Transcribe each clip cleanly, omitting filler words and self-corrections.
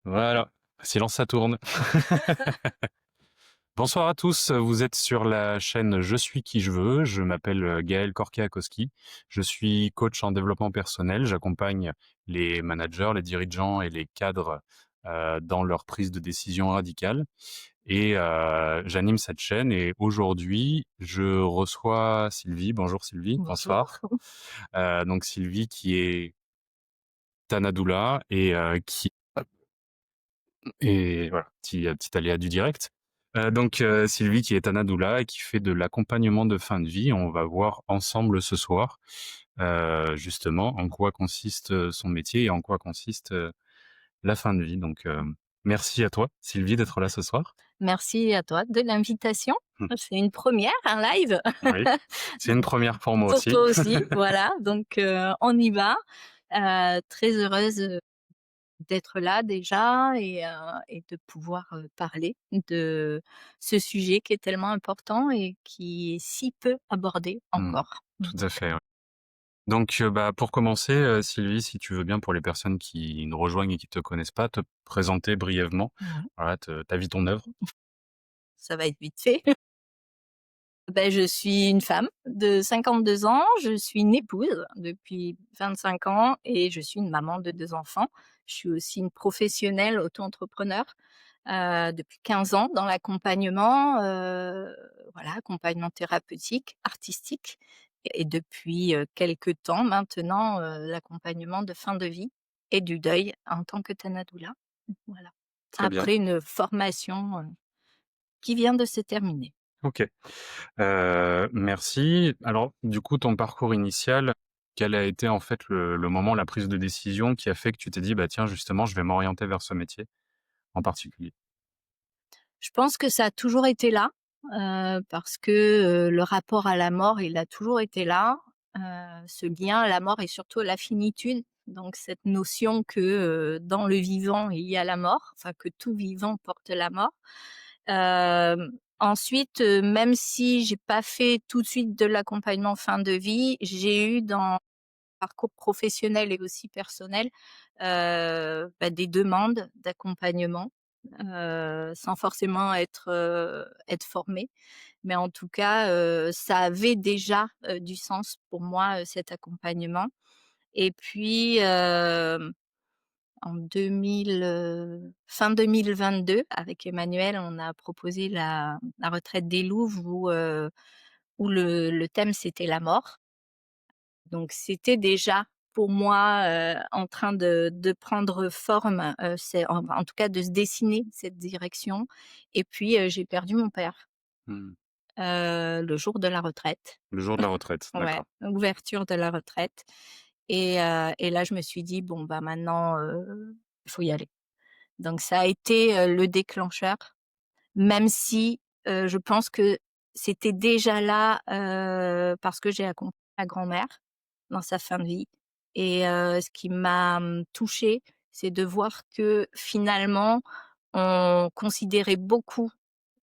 Voilà, silence ça tourne. Bonsoir à tous, vous êtes sur la chaîne Je suis qui je veux. Je m'appelle Gaël Korkiakoski. Je suis coach en développement personnel. J'accompagne les managers, les dirigeants et les cadres dans leur prise de décision radicale. Et j'anime cette chaîne. Et aujourd'hui, je reçois Sylvie. Bonjour Sylvie, Bonjour. bonsoir. Donc Sylvie qui est Tanadoula et qui et voilà, petit aléa du direct. Sylvie qui est Anadoula et qui fait de l'accompagnement de fin de vie. On va voir ensemble ce soir justement en quoi consiste son métier et en quoi consiste la fin de vie. Merci à toi Sylvie d'être là ce soir. Merci à toi de l'invitation. Mmh. C'est une première, un live. Oui, c'est une première pour moi Pour aussi. toi aussi, voilà, donc on y va. Très heureuse, d'être là déjà et de pouvoir, parler de ce sujet qui est tellement important et qui est si peu abordé Mmh, encore. tout à fait, ouais. Pour commencer, Sylvie, si tu veux bien pour les personnes qui nous rejoignent et qui te connaissent pas, te présenter brièvement, Ouais, voilà, ta vie, ton œuvre. ça va être vite fait. Je suis une femme de 52 ans, je suis une épouse depuis 25 ans et je suis une maman de 2 enfants. Je suis aussi une professionnelle auto-entrepreneur, depuis 15 ans dans l'accompagnement, voilà, accompagnement thérapeutique, artistique et depuis, quelque temps maintenant, l'accompagnement de fin de vie et du deuil en tant que Tanadoula. Voilà. Très bien. Après une formation, qui vient de se terminer. OK. Merci. Alors, du coup, ton parcours initial, quel a été en fait le moment, la prise de décision qui a fait que tu t'es dit: «Bah, tiens, justement, je vais m'orienter vers ce métier en particulier»? Je pense que ça a toujours été là, parce que, le rapport à la mort, il a toujours été là. Ce lien à la mort et surtout à la finitude, donc cette notion que, dans le vivant, il y a la mort, enfin que tout vivant porte la mort. Ensuite, même si j'ai pas fait tout de suite de l'accompagnement fin de vie, j'ai eu dans mon parcours professionnel et aussi personnel, des demandes d'accompagnement sans forcément être formée. Mais en tout cas, ça avait déjà, du sens pour moi, cet accompagnement et puis, en 2000, fin 2022 avec Emmanuel, on a proposé la retraite des Louves où le thème c'était la mort. Donc c'était déjà pour moi, en train de prendre forme, c'est en tout cas de se dessiner cette direction et puis, j'ai perdu mon père, Mmh. le jour de la retraite. Le jour de la retraite, Ouais, d'accord. ouverture de la retraite et là je me suis dit: «Bon bah maintenant, il faut y aller». Donc ça a été, le déclencheur, même si, je pense que c'était déjà là, parce que j'ai accompagné ma grand-mère dans sa fin de vie et ce qui m'a, touchée, c'est de voir que finalement, on considérait beaucoup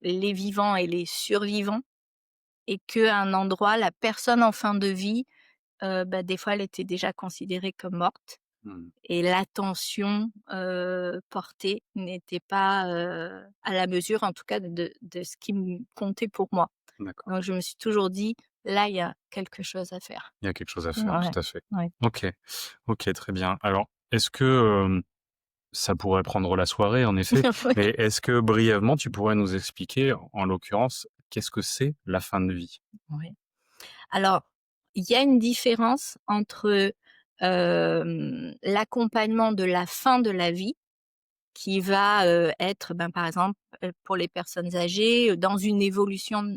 les vivants et les survivants et qu'à un endroit, la personne en fin de vie, des fois, elle était déjà considérée comme morte Mmh. et l'attention, portée n'était pas, à la mesure, en tout cas, de ce qui me comptait pour moi. D'accord. Donc je me suis toujours dit: «Là, il y a quelque chose à faire». Il y a quelque chose à faire, Ouais, tout à fait. ouais. OK. OK, très bien. Alors, est-ce que, ça pourrait prendre la soirée en effet, Ouais, mais est-ce que brièvement tu pourrais nous expliquer, en l'occurrence, qu'est-ce que c'est la fin de vie? ouais. Alors, il y a une différence entre, l'accompagnement de la fin de la vie qui va, être, par exemple, pour les personnes âgées, dans une évolution,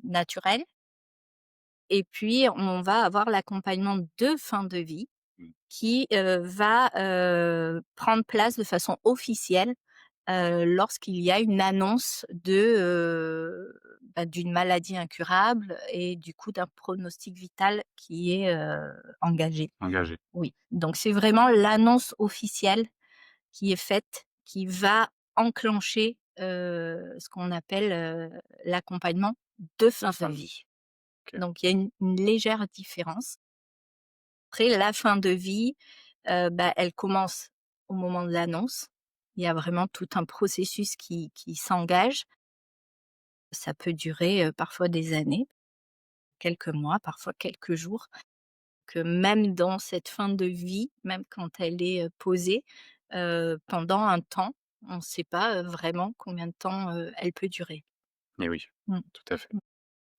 naturelle et puis on va avoir l'accompagnement de fin de vie Mmh. qui, va, prendre place de façon officielle, lorsqu'il y a une annonce d'une maladie incurable et du coup d'un pronostic vital qui est, engagé. Engagé. Oui, donc c'est vraiment l'annonce officielle qui est faite, qui va enclencher, ce qu'on appelle, l'accompagnement de fin de vie. OK. Donc il y a une légère différence. Après la fin de vie, elle commence au moment de l'annonce Il y a vraiment tout un processus qui s'engage. Ça peut durer, parfois des années, quelques mois, parfois quelques jours, que même dans cette fin de vie, même quand elle est, posée, pendant un temps, on ne sait pas, vraiment combien de temps, elle peut durer. Et oui, Mmh. tout à fait.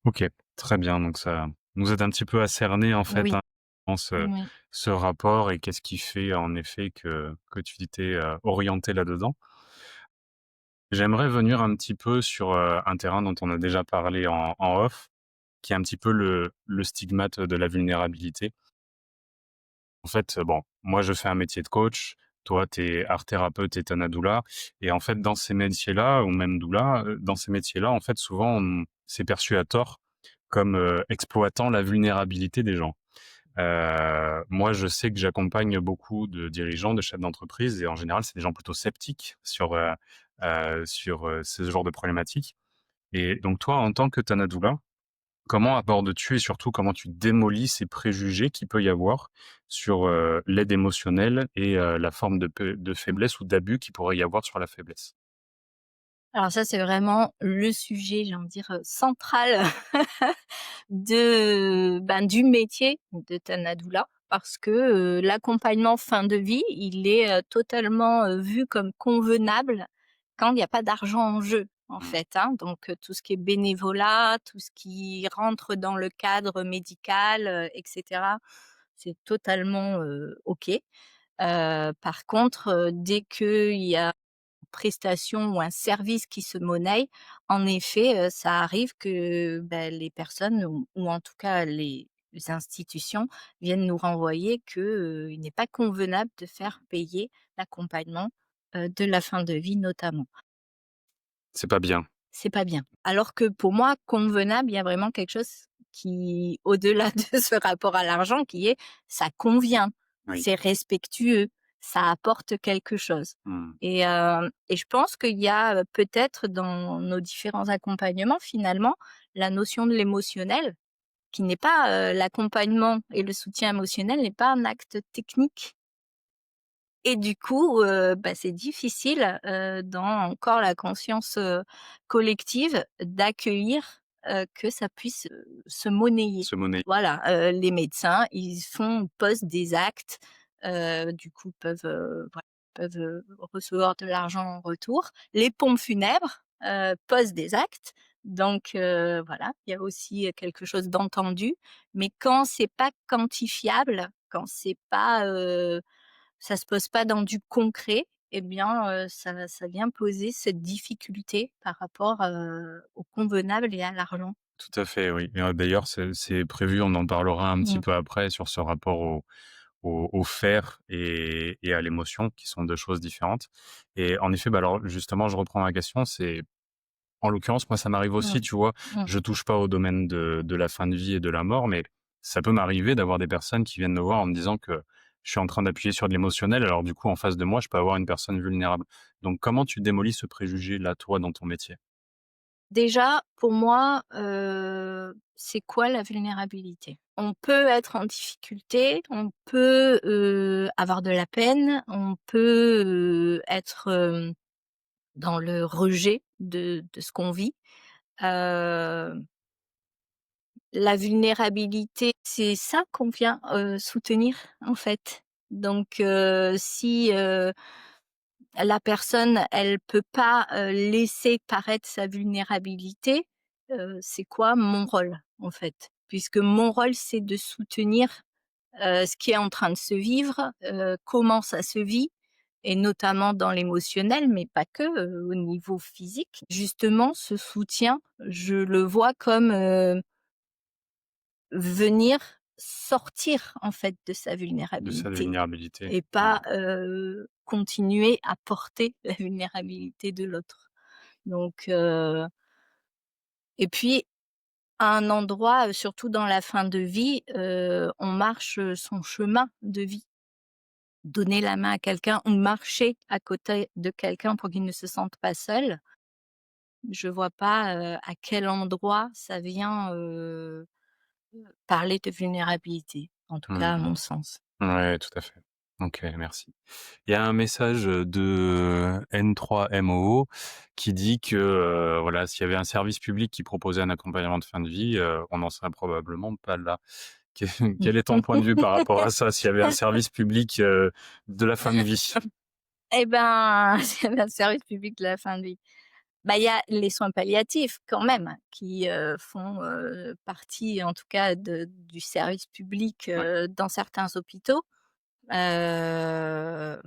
OK, très bien, donc ça nous aide un petit peu à cerner, en fait, Oui, hein, oui. ce rapport et qu'est-ce qui fait, en effet, que tu t'es, orientée là-dedans. J'aimerais venir un petit peu sur, un terrain dont on a déjà parlé en off, qui est un petit peu le stigmate de la vulnérabilité. En fait, bon, moi, je fais un métier de coach, toi, tu es art thérapeute et Tana doula et en fait, dans ces métiers-là ou même doula, dans ces métiers-là, en fait, souvent, on c'est perçu à tort comme, exploitant la vulnérabilité des gens. Moi, je sais que j'accompagne beaucoup de dirigeants, de chefs d'entreprise et en général, c'est des gens plutôt sceptiques sur, ce genre de problématiques et donc toi, en tant que Tana doula, comment abordes-tu et surtout comment tu démolis ces préjugés qu'il peut y avoir sur, l'aide émotionnelle et la forme de faiblesse ou d'abus qu'il pourrait y avoir sur la faiblesse? Alors ça, c'est vraiment le sujet, j'ai envie de dire, central de, ben, du métier de Tanadoula parce que, l'accompagnement fin de vie, il est, totalement, vu comme convenable quand il n'y a pas d'argent en jeu, en Mmh. fait, hein. Donc, tout ce qui est bénévolat, tout ce qui rentre dans le cadre médical, et cetera, c'est totalement, OK. Par contre, dès qu'il y a prestation ou un service qui se monnaie, en effet, ça arrive que, bah, les personnes ou en tout cas les institutions viennent nous renvoyer que, il n'est pas convenable de faire payer l'accompagnement, de la fin de vie notamment. C'est pas bien. C'est pas bien. Alors que pour moi, convenable, il y a vraiment quelque chose qui au-delà de ce rapport à l'argent qui est ça convient, Oui. c'est respectueux, ça apporte quelque chose Mmh. et je pense qu'il y a, peut-être dans nos différents accompagnements finalement, la notion de l'émotionnel qui n'est pas, l'accompagnement et le soutien émotionnel n'est pas un acte technique et du coup, bah, c'est difficile, dans encore la conscience, collective d'accueillir, que ça puisse, se monnayer. Se monnaie. Voilà, les médecins, ils posent des actes, du coup peuvent, recevoir de l'argent en retour. Les pompes funèbres, posent des actes, donc voilà, il y a aussi, quelque chose d'entendu, mais quand c'est pas quantifiable, quand c'est pas, ça se pose pas dans du concret, eh bien, ça vient poser cette difficulté par rapport, au convenable et à l'argent. Tout à fait, oui et d'ailleurs, c'est prévu, on en parlera un petit Mmh. peu après sur ce rapport au faire et à l'émotion qui sont 2 choses différentes et en effet, bah, alors justement, je reprends ma question, c'est en l'occurrence, moi, ça m'arrive Mmh. aussi, tu vois? Mmh. Je touche pas au domaine de la fin de vie et de la mort, mais ça peut m'arriver d'avoir des personnes qui viennent me voir en me disant que je suis en train d'appuyer sur de l'émotionnel, alors du coup, en face de moi, je peux avoir une personne vulnérable. Donc comment tu démolis ce préjugé-là, toi, dans ton métier? Déjà, pour moi, c'est quoi la vulnérabilité? On peut être en difficulté, on peut, avoir de la peine, on peut, être, dans le rejet de ce qu'on vit. Heu La vulnérabilité, c'est ça qu'on vient, soutenir, en fait. Donc si, la personne, elle peut pas, laisser paraître sa vulnérabilité, c'est quoi mon rôle, en fait? Puisque mon rôle, c'est de soutenir, ce qui est en train de se vivre, comment ça se vit et notamment dans l'émotionnel, mais pas que, au niveau physique. Justement, ce soutien, je le vois comme, venir sortir en fait de sa De sa vulnérabilité vulnérabilité? et Mmh. pas, continuer à porter la vulnérabilité de l'autre. Donc et puis à un endroit, surtout dans la fin de vie, on marche, son chemin de vie. Donner la main à quelqu'un ou marcher à côté de quelqu'un pour qu'il ne se sente pas seul, je vois pas, à quel endroit ça vient, parler de vulnérabilité, en tout cas à Mmh. mon sens. Ouais, tout à fait. OK, merci. Il y a un message, de N3MOO qui dit que, voilà, s'il y avait un service public qui proposait un accompagnement de fin de vie, on n'en serait probablement pas là. Quel quel est ton point de vue par rapport à ça? S'il y avait un service public, de la fin de vie? Eh ben, c'est un service public de la fin de vie. Bah, il y a les soins palliatifs quand même qui, font, partie en tout cas du service public, Ouais, dans certains hôpitaux. Heu,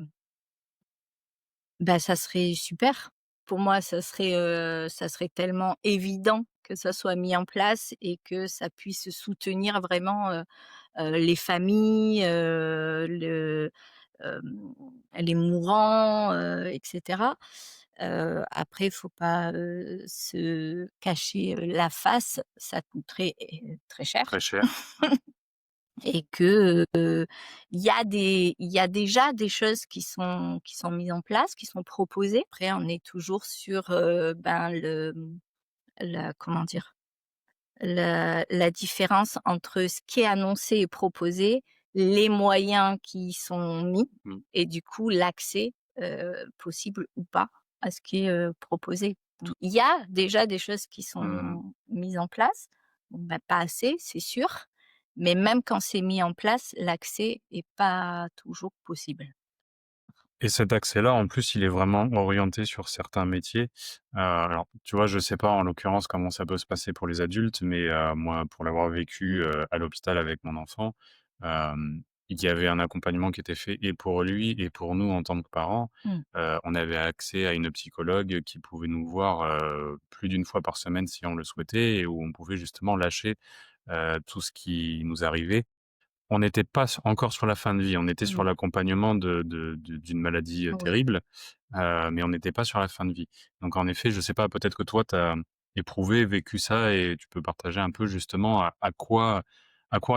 Bah, ça serait super. Pour moi, ça serait tellement évident que ça soit mis en place et que ça puisse soutenir vraiment, les familles, hem, les mourants, et cetera. Après, il faut pas, se cacher, la face, ça coûterait très très cher cher. Ouais. et que, il y a déjà des choses qui sont mises en place, qui sont proposées. Après, on est toujours sur, ben, la comment dire? La différence entre ce qui est annoncé et proposé, les moyens qui y sont mis Mmh. et du coup l'accès, possible ou pas à ce qui est, proposé. Il y a déjà des choses qui Mmh. sont mises en place, bon, bah, pas assez, c'est sûr, mais même quand c'est mis en place, l'accès est pas toujours possible. Et cet accès-là, en plus, il est vraiment orienté sur certains métiers. Alors, tu vois, je sais pas en l'occurrence comment ça peut se passer pour les adultes, mais moi, pour l'avoir vécu, Mmh. à l'hôpital avec mon enfant, il y avait un accompagnement qui était fait et pour lui et pour nous en tant que parents. Mmh. On avait accès à une psychologue qui pouvait nous voir, plus d'une fois par semaine si on le souhaitait et où on pouvait justement lâcher, tout ce qui nous arrivait. On n'était pas encore sur la fin de vie, on était sur Mmh. l'accompagnement d'une maladie, Oui. terrible, mais on n'était pas sur la fin de vie. Donc en effet, je sais pas, peut-être que toi tu as éprouvé, vécu ça et tu peux partager un peu justement à quoi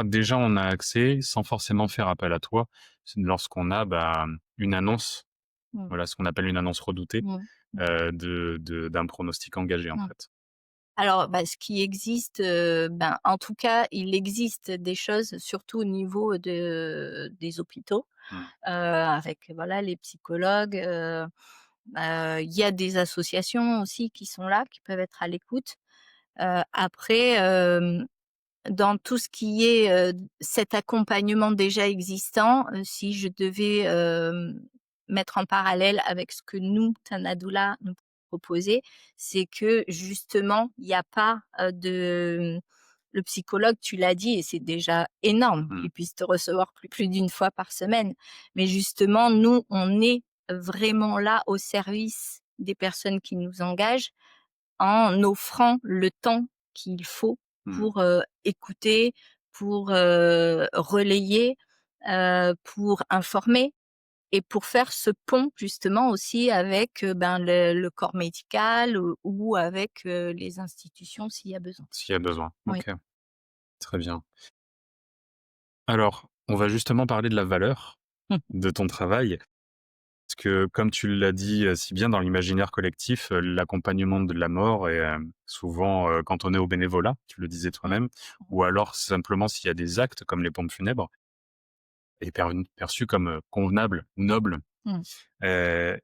déjà on a accès sans forcément faire appel à toi, c'est lorsqu'on a, bah, une annonce, Mmh. voilà, ce qu'on appelle une annonce redoutée, Mmh. Mmh. d'un pronostic engagé, en Mmh. fait. Alors, bah, ce qui existe, ben, en tout cas, il existe des choses, surtout au niveau des hôpitaux, Mmh. avec voilà les psychologues, il y a des associations aussi qui sont là, qui peuvent être à l'écoute. Après, dans tout ce qui est, cet accompagnement déjà existant, si je devais, mettre en parallèle avec ce que nous, Tanadoula, nous proposait, c'est que justement, il y a pas, le psychologue, tu l'as dit et c'est déjà énorme Mmh. qu'il puisse te recevoir plus d'une fois par semaine. Mais justement, nous, on est vraiment là au service des personnes qui nous engagent en offrant le temps qu'il faut Mmh. pour, écouter, pour, relayer, pour informer et pour faire ce pont justement aussi avec, ben, le corps médical ou avec, les institutions s'il y a besoin. S'il y a besoin. Oui. OK, très bien. Alors, on va justement parler de la valeur de ton travail. Parce que comme tu l'as dit, si bien dans l'imaginaire collectif, l'accompagnement de la mort est, souvent, cantonné au bénévolat, tu le disais Mmh. toi-même, ou alors simplement s'il y a des actes comme les pompes funèbres est perçu comme, convenable ou noble. Mmh. Heu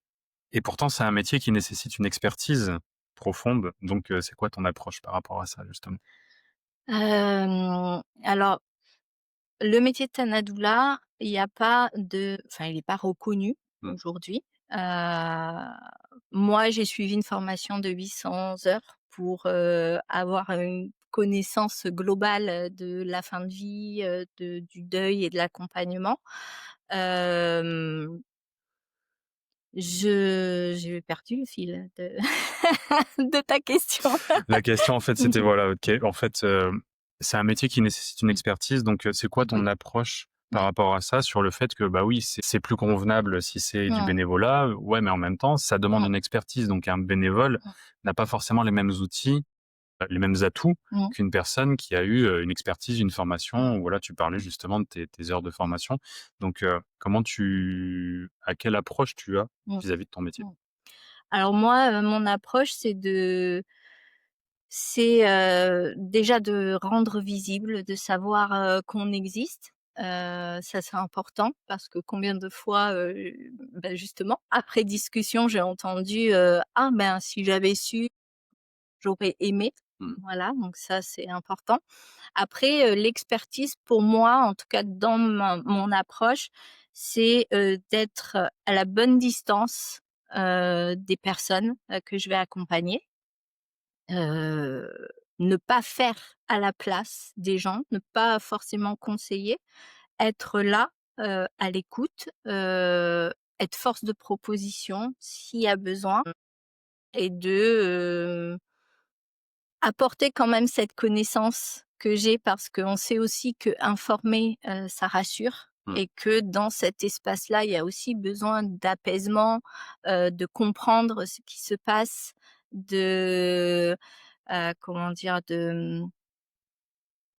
et pourtant c'est un métier qui nécessite une expertise profonde, donc c'est quoi ton approche par rapport à ça justement? Alors le métier de Tanadoula, il y a pas de enfin, il est pas reconnu Mmh, aujourd'hui. Heu, Moi, j'ai suivi une formation de 800 heures pour, avoir une connaissance globale, de la fin de vie, du deuil et de l'accompagnement. Hem, j'ai perdu le fil de de ta question. la question en fait c'était Mmh. voilà, OK, en fait, c'est un métier qui nécessite une Mmh. expertise donc c'est quoi Oui, ton approche par oui. rapport à ça? Sur le fait que, bah, oui, c'est plus convenable si c'est du Mmh. bénévolat, ouais, mais en même temps, ça demande Mmh. une expertise donc un bénévole Mmh. n'a pas forcément les mêmes outils, les mêmes atouts Mmh. qu'une personne qui a eu, une expertise, une Mmh. formation ou voilà, tu parlais justement de tes heures de formation donc comment à quelle approche tu as Mmh. vis-à-vis de ton métier? Mmh. Alors moi, mon approche, c'est, déjà de rendre visible, de savoir, qu'on existe, Ça, c'est important parce que combien de fois, justement, après discussion, j'ai entendu, «Ah ben, si j'avais su, j'aurais aimé». Mmh. Voilà, donc ça, c'est important. Après, l'expertise pour moi, en tout cas dans mon approche, c'est, d'être à la bonne distance, des personnes, que je vais accompagner. Heu, Ne pas faire à la place des gens, ne pas forcément conseiller, être là, à l'écoute, être force de proposition s'il y a besoin et de, apporter quand même cette connaissance que j'ai parce qu'on sait aussi qu'informer, ça rassure Mmh. et que dans cet espace-là, il y a aussi besoin d'apaisement, de comprendre ce qui se passe, de, comment dire?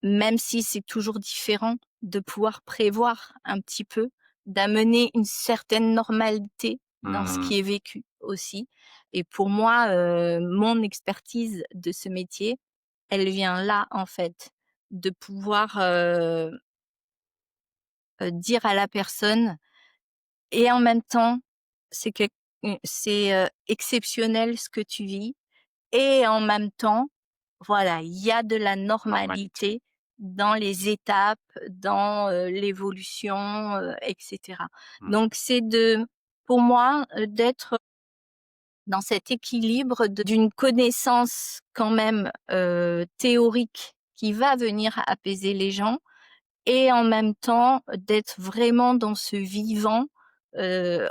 Même si c'est toujours différent, de pouvoir prévoir un petit peu, d'amener une certaine normalité dans ce Mmh. qui est vécu aussi et pour moi, mon expertise de ce métier, elle vient là, en fait, de pouvoir, dire à la personne et en même temps, c'est exceptionnel ce que tu vis et en même temps, voilà, il y a de la Normalité. normalité dans les étapes, dans, l'évolution, et cetera. Mmh. Donc c'est pour moi, d'être dans cet équilibre d'une connaissance quand même, théorique qui va venir apaiser les gens et en même temps, d'être vraiment dans ce vivant,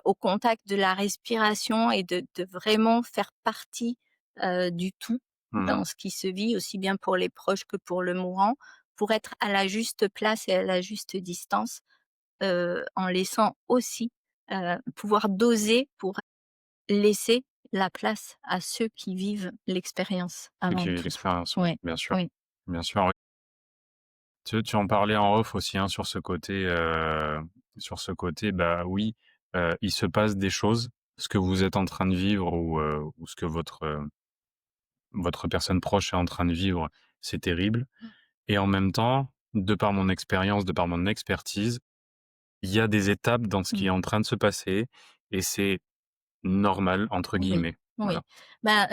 au contact de la respiration et de vraiment faire partie, du tout Mmh. dans ce qui se vit, aussi bien pour les proches que pour le mourant, pour être à la juste place et à la juste distance, en laissant aussi, pouvoir doser pour laisser la place à ceux qui vivent l'expérience OK, avant tout. l'expérience, oui, Ouais, bien sûr. oui. Bien sûr, oui. Tu en parlais en off aussi, hein, sur ce côté, bah, oui, il se passe des choses. Ce que vous êtes en train de vivre ou ce que votre personne proche est en train de vivre, c'est terrible et en même temps, de par mon expérience, de par mon expertise, il y a des étapes dans ce qui est Mmh. en train de se passer et c'est «normal» entre Oui, guillemets. oui. Voilà. Ben,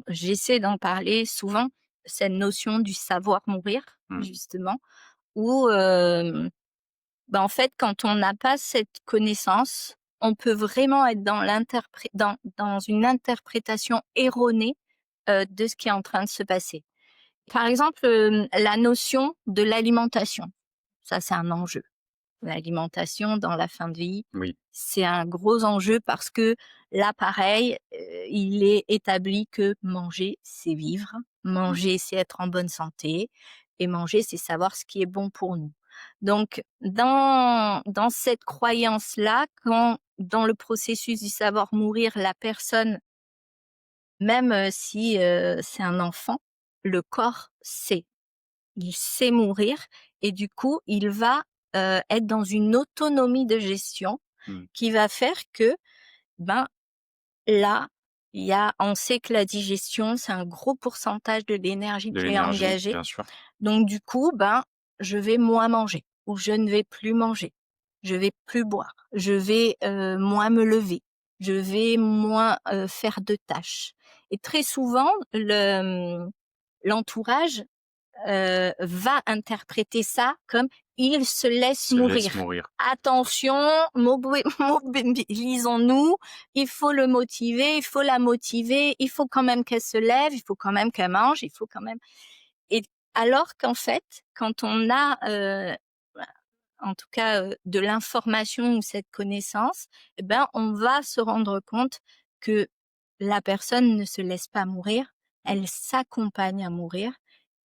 j'essaie d'en parler souvent, cette notion du savoir mourir, Mmh. justement, où, en fait, quand on n'a pas cette connaissance, on peut vraiment être dans une interprétation erronée, de ce qui est en train de se passer. Par exemple, la notion de l'alimentation, ça, c'est un enjeu. L'alimentation dans la fin de vie, Oui. c'est un gros enjeu parce que là, pareil, il est établi que manger, c'est vivre, Mmh. manger, c'est être en bonne santé et manger, c'est savoir ce qui est bon pour nous. Donc dans cette croyance-là, quand dans le processus du savoir mourir, la personne, même, si, c'est un enfant, le corps sait. Il sait mourir et du coup, il va, être dans une autonomie de gestion Mmh. qui va faire que, ben, là, on sait que la digestion, c'est un gros pourcentage de l'énergie De qui est l'énergie, engagée. bien sûr. Donc du coup, ben, je vais moins manger ou je ne vais plus manger. Je vais plus boire. Je vais, moins me lever. Je vais moins, faire de tâches et très souvent, l'entourage va interpréter ça comme: «Il se laisse Se laisse mourir. mourir. Attention, mobilisons-nous, il faut le motiver, il faut la motiver, il faut quand même qu'elle se lève, il faut quand même qu'elle mange, il faut quand même» et alors qu'en fait, quand on a, en tout cas, de l'information ou cette connaissance et ben, on va se rendre compte que la personne ne se laisse pas mourir, Mmh. elle s'accompagne à mourir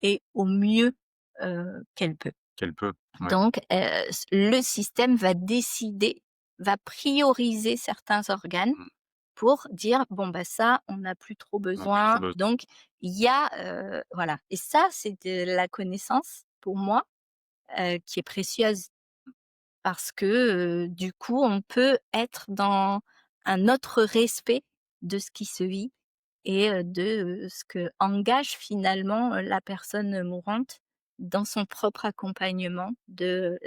et au mieux, qu'elle peut. Qu'elle peut. Ouais. Donc le système va décider, va prioriser certains organes Mmh. pour dire: «Bon, bah, ça, on n'a plus trop On a plus trop besoin». besoin. Donc il y a, voilà et ça, c'est de la connaissance pour moi, qui est précieuse. Parce que, du coup, on peut être dans un autre respect de ce qui se vit et de, ce que engage finalement, la personne mourante dans son propre accompagnement de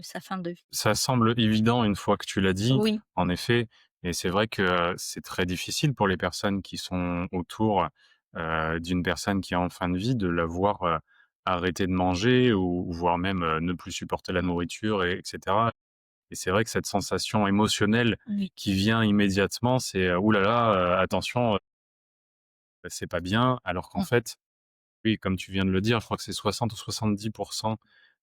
sa fin de vie. Ça semble évident une fois que tu l'as dit, Oui, en effet, et c'est vrai que, c'est très difficile pour les personnes qui sont autour, d'une personne qui est en fin de vie de la voir, arrêter de manger ou voire même, ne plus supporter la nourriture et et c'est vrai que cette sensation émotionnelle oui, qui vient immédiatement, c'est, «Ouh là là, attention, c'est pas bien», alors qu'en mmh, fait, oui, comme tu viens de le dire, je crois que c'est 60 ou 70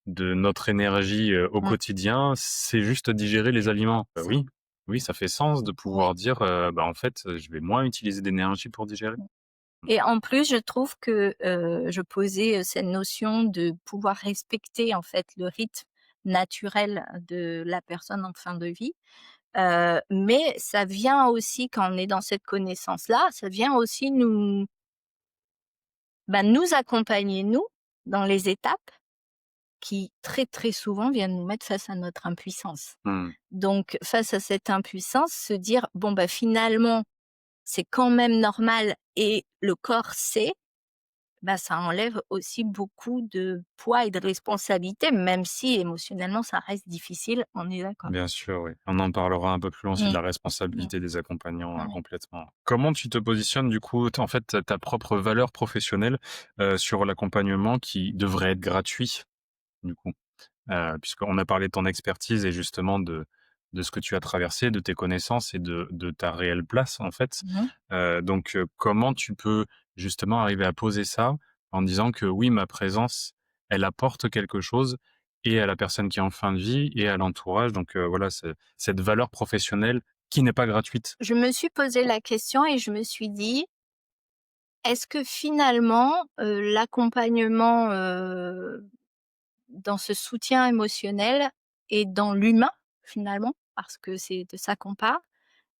de notre énergie, au mmh, quotidien, c'est juste digérer les aliments. ça, Oui, oui, ça fait sens de oui. pouvoir dire, bah, en fait, je vais moins utiliser d'énergie pour digérer. Mmh. Et en plus, je trouve que, je posais, cette notion de pouvoir respecter, en fait, le rythme naturel de la personne en fin de vie. Mais ça vient aussi quand on est dans cette connaissance-là, ça vient aussi nous accompagner, nous, dans les étapes qui, très, très souvent, viennent nous mettre face à notre impuissance. Mmh. Donc face à cette impuissance, se dire: «Bon, bah, finalement, c'est quand même normal et le corps sait», bah, ça enlève aussi beaucoup de poids et de responsabilité, même si émotionnellement ça reste difficile, on est d'accord. Bien sûr, oui. On en parlera un peu plus loin aussi de Mmh. la Mmh. responsabilité des accompagnants, Ouais. complètement. Comment tu te positionnes du coup, t en fait, ta propre valeur professionnelle, sur l'accompagnement qui devrait être gratuit, du coup? Puisqu'on a parlé de ton expertise et justement de ce que tu as traversé, de tes connaissances et de ta réelle place, en fait. Mmh. Donc, comment tu peux justement arriver à poser ça en disant que oui, ma présence, elle apporte quelque chose et à la personne qui est en fin de vie et à l'entourage. Donc, voilà, cette valeur professionnelle qui n'est pas gratuite. Je me suis posé la question et je me suis dit: «Est-ce que finalement, l'accompagnement, dans ce soutien émotionnel et dans l'humain, finalement?» parce que c'est de ça qu'on parle.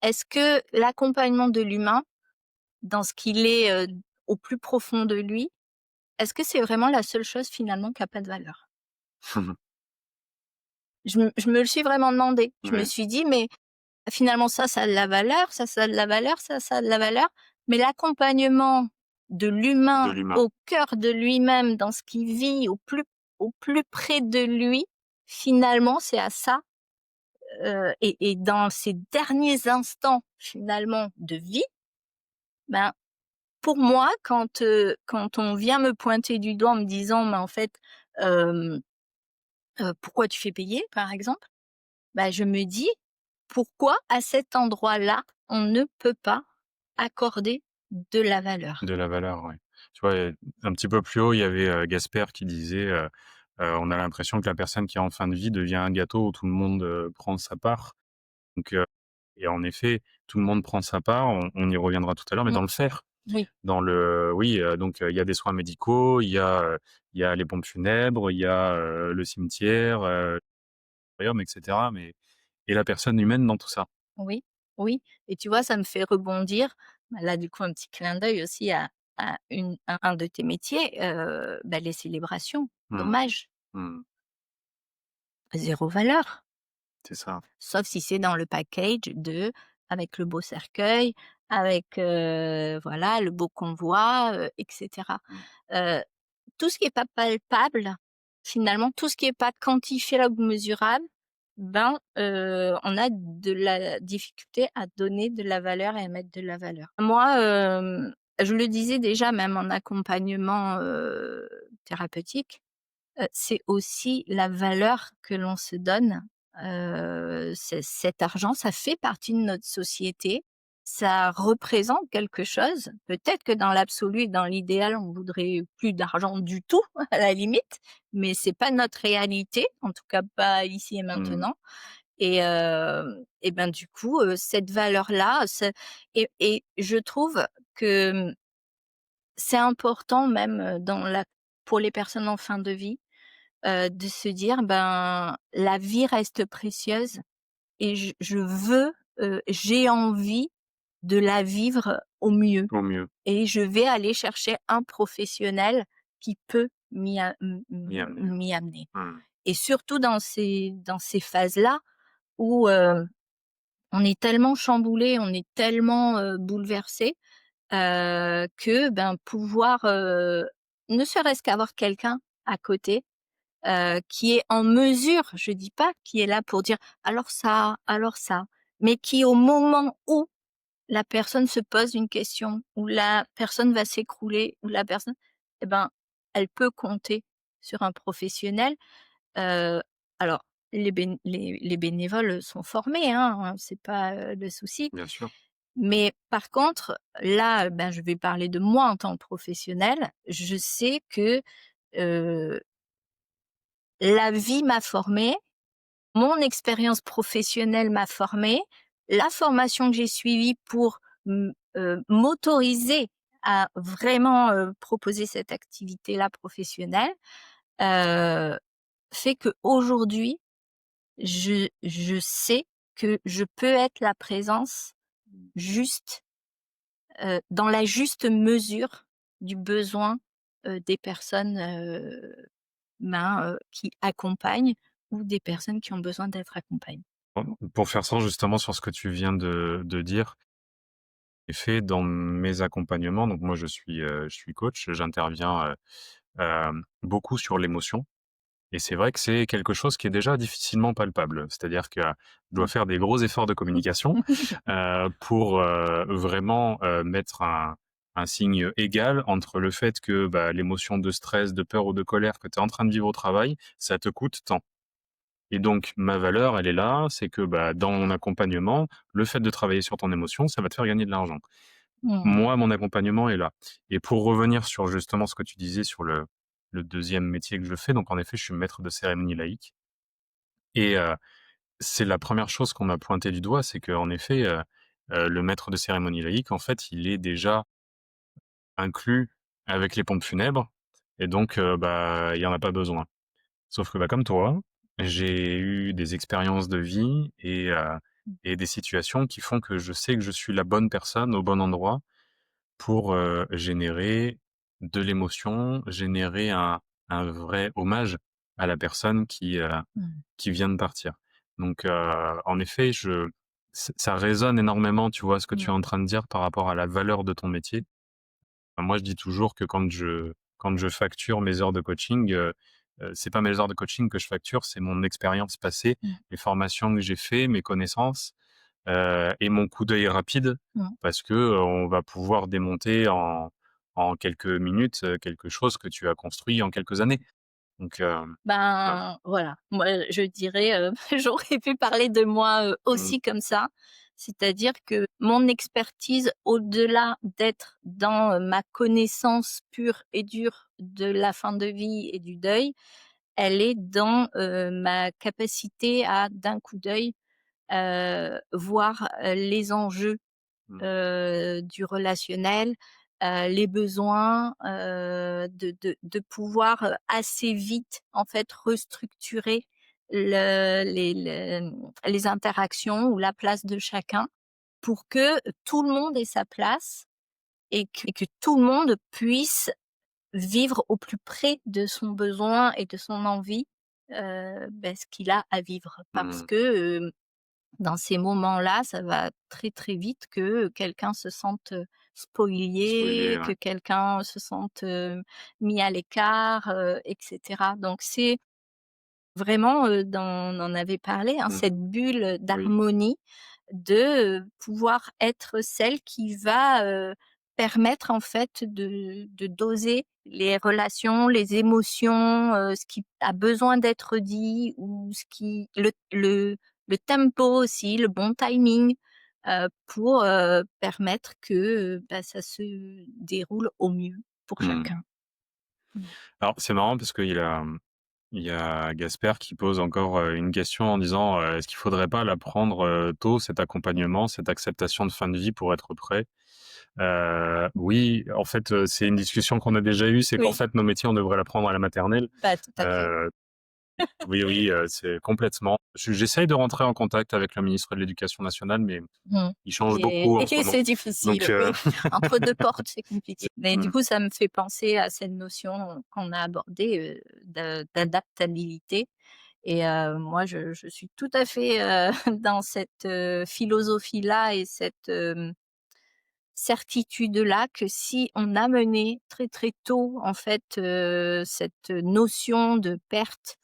Est-ce que l'accompagnement de l'humain, dans ce qu'il est, au plus profond de lui, est-ce que c'est vraiment la seule chose finalement qui a pas de valeur? Je me le suis vraiment demandé. Je me Ouais, suis dit: «Mais finalement ça a de la valeur, ça a de la valeur, ça a de la valeur». Mais l'accompagnement de de l'humain l'humain. au cœur de lui-même, dans ce qu'il vit au plus près de lui, finalement, c'est à ça, et dans ces derniers instants, finalement, de vie, ben, pour moi, quand on vient me pointer du doigt en me disant: «Mais en fait, hem, pourquoi tu fais payer?» par exemple, bah, je me dis: «Pourquoi à cet endroit-là, on ne peut pas accorder de la valeur?» De la valeur, ouais. Tu vois, un petit peu plus haut, il y avait, Gasper qui disait, «On a l'impression que la personne qui est en fin de vie devient un gâteau où tout le monde, prend sa part». Donc, et en effet, tout le monde prend sa part, on y reviendra tout à l'heure, mais Mmh, dans le faire. oui, Dans le oui, donc, il y a des soins médicaux, il y a les pompes funèbres, il y a, le cimetière, et cetera, mais et la personne humaine dans tout ça. oui, oui, et tu vois, ça me fait rebondir, bah, là, du coup, un petit clin d'œil aussi à un de tes métiers, bah, les célébrations. Mmh. Dommage, Mmh. zéro valeur. C'est ça. Sauf si c'est dans le package de avec le beau cercueil, avec, voilà, le beau convoi, et cetera. Mmh. Heu, tout ce qui est pas palpable, finalement, tout ce qui est pas quantifiable ou mesurable, ben, on a de la difficulté à donner de la valeur et à mettre de la valeur. Moi, je le disais déjà même en accompagnement, thérapeutique, c'est aussi la valeur que l'on se donne. Cet argent, ça fait partie de notre société. Ça représente quelque chose. Peut-être que dans l'absolu et dans l'idéal, on voudrait plus d'argent du tout, à la limite, mais c'est pas notre réalité, en tout cas pas ici et Mmh. maintenant. Et ben, du coup, cette valeur-là, et je trouve que, c'est important même, dans la pour les personnes en fin de vie, de se dire: «Ben, la vie reste précieuse et je veux, j'ai envie de la vivre au mieux Au mieux, et je vais aller chercher un professionnel qui peut m'y amener. m'y amener». Mmh. Et surtout dans ces phases-là où, on est tellement chamboulé, on est tellement, bouleversé, que, ben, pouvoir, ne serait-ce qu'avoir quelqu'un à côté, qui est en mesure, je dis pas qui est là pour dire: alors ça», mais qui au moment où la personne se pose une question, où la personne va s'écrouler, où la personne eh ben, elle peut compter sur un professionnel. Heu, alors les bénévoles sont formés, hein, c'est pas, le souci. Bien sûr. Mais par contre, là, ben, je vais parler de moi en tant que professionnelle. Je sais que, heu, la vie m'a formée, mon expérience professionnelle m'a formée, la formation que j'ai suivie pour m'autoriser à vraiment, proposer cette activité-là professionnelle, heu, fait qu'aujourd'hui, je sais que je peux être la présence juste, dans la juste mesure du besoin, des personnes, qui accompagnent ou des personnes qui ont besoin d'être accompagnées. Pour faire ça justement sur ce que tu viens de dire, j'ai fait dans mes accompagnements, donc moi je suis coach, j'interviens, beaucoup sur l'émotion. Et c'est vrai que c'est quelque chose qui est déjà difficilement palpable. C'est-à-dire que je dois faire des gros efforts de communication, pour, vraiment, mettre un signe égal entre le fait que, bah, l'émotion de stress, de peur ou de colère que tu es en train de vivre au travail, ça te coûte tant. Et donc ma valeur, elle est là, c'est que, bah, dans mon accompagnement, le fait de travailler sur ton émotion, ça va te faire gagner de l'argent. Mmh. Moi, mon accompagnement est là. Et pour revenir sur justement ce que tu disais sur le 2e métier que je fais, donc en effet, je suis maître de cérémonie laïque et c'est la première chose qu'on m'a pointé du doigt, c'est qu'en effet, le maître de cérémonie laïque, en fait, il est déjà inclus avec les pompes funèbres et donc bah, il y en a pas besoin. Sauf que, bah, comme toi, j'ai eu des expériences de vie et des situations qui font que je sais que je suis la bonne personne au bon endroit pour, générer de l'émotion, générer un vrai hommage à la personne Mmh. qui vient de partir. Donc, en effet, je ça résonne énormément, tu vois, ce que tu es Mmh. en train de dire par rapport à la valeur de ton métier. Moi, je dis toujours que quand je facture mes heures de coaching, c'est pas mes heures de coaching que je facture, c'est mon expérience passée, Mmh. les formations que j'ai fait, mes connaissances, et mon coup d'œil rapide Mmh. parce que, on va pouvoir démonter en quelques minutes, quelque chose que tu as construit en quelques années. Donc, voilà. Ben, voilà, moi, je dirais, j'aurais pu parler de moi, Mmh, aussi comme ça. C'est-à-dire que mon expertise, au-delà d'être dans, ma connaissance pure et dure de la fin de vie et du deuil, elle est dans, ma capacité à, d'un coup d'œil, voir, les enjeux, mmh, du relationnel, les besoins, de pouvoir, assez vite, en fait, restructurer les interactions ou la place de chacun pour que tout le monde ait sa place et que tout le monde puisse vivre au plus près de son besoin et de son envie, ce qu'il a à vivre. Parce mmh. que, dans ces moments-là, ça va très, très vite que quelqu'un se sente, Spolié, spolié, que ouais. quelqu'un se sente, mis à l'écart, et cetera. Donc c'est vraiment, dans on en avait parlé, hein, Mmh. cette bulle Oui. d'harmonie de, pouvoir être celle qui va, permettre en fait de doser les relations, les émotions, ce qui a besoin d'être dit ou ce qui le tempo aussi, le bon timing, pour, permettre que, ça se déroule au mieux pour Mmh. chacun. Mmh. Alors c'est marrant parce il y a Gasper qui pose encore, une question en disant, «Est-ce qu'il faudrait pas la prendre, tôt cet accompagnement, cette acceptation de fin de vie pour être prêt?» Oui, en fait, c'est une discussion qu'on a déjà eue, c'est qu'en Oui, fait nos métiers, on devrait l'apprendre à la maternelle. bah, tout à fait. Heu, oui, oui, c'est complètement. J'essaye de rentrer en contact avec le ministre de l'Éducation nationale, mais Mmh. il change beaucoup en ce Et moment. c'est Donc difficile, oui. Entre 2 portes, c'est compliqué. Mais du mmh, coup, ça me fait penser à cette notion qu'on a abordée, d'adaptabilité et moi, je suis tout à fait, dans cette, philosophie-là et certitude-là que si on a mené très, très tôt, en fait, cette notion de perte,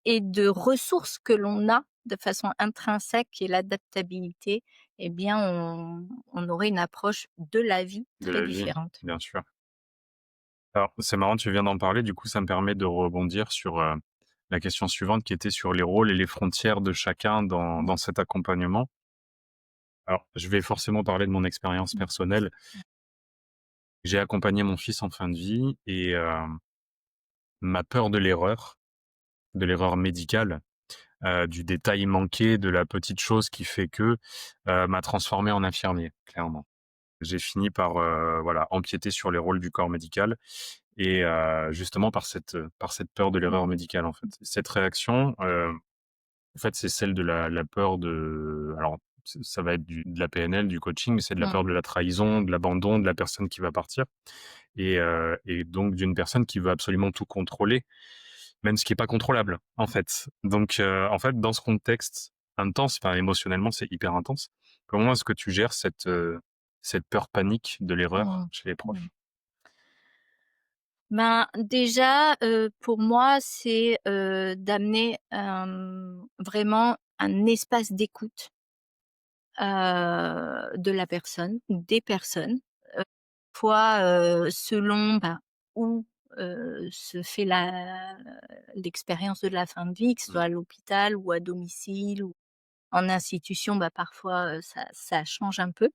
et de ressources que l'on a de façon intrinsèque et l'adaptabilité, eh bien, on aurait une approche de la vie de très la vie, différente. bien sûr. Alors, c'est marrant, tu viens d'en parler, du coup, ça me permet de rebondir sur, la question suivante qui était sur les rôles et les frontières de chacun dans cet accompagnement. Alors, je vais forcément parler de mon expérience Mmh. personnelle. J'ai accompagné mon fils en fin de vie et ma peur de l'erreur médicale, du détail manqué, de la petite chose qui fait que, m'a transformé en infirmier, clairement. J'ai fini par, voilà, empiéter sur les rôles du corps médical et justement par cette peur de l'erreur Mmh. médicale, en fait. Cette réaction, en fait, c'est celle de la peur de alors ça va être de la PNL, du coaching, mais c'est de la Mmh. peur de la trahison, de l'abandon, de la personne qui va partir et donc d'une personne qui veut absolument tout contrôler, même ce qui est pas contrôlable, en fait. Donc en fait, dans ce contexte intense, enfin émotionnellement, c'est hyper intense. Comment est-ce que tu gères cette peur panique de l'erreur Mmh. chez les Mmh. proches? Ben, déjà, pour moi, c'est, d'amener, vraiment un espace d'écoute, de la personne ou des personnes, fois, selon, ben, où, se fait l'expérience de la fin de vie, que ce Mmh. soit à l'hôpital ou à domicile ou en institution, bah, parfois, ça change un peu.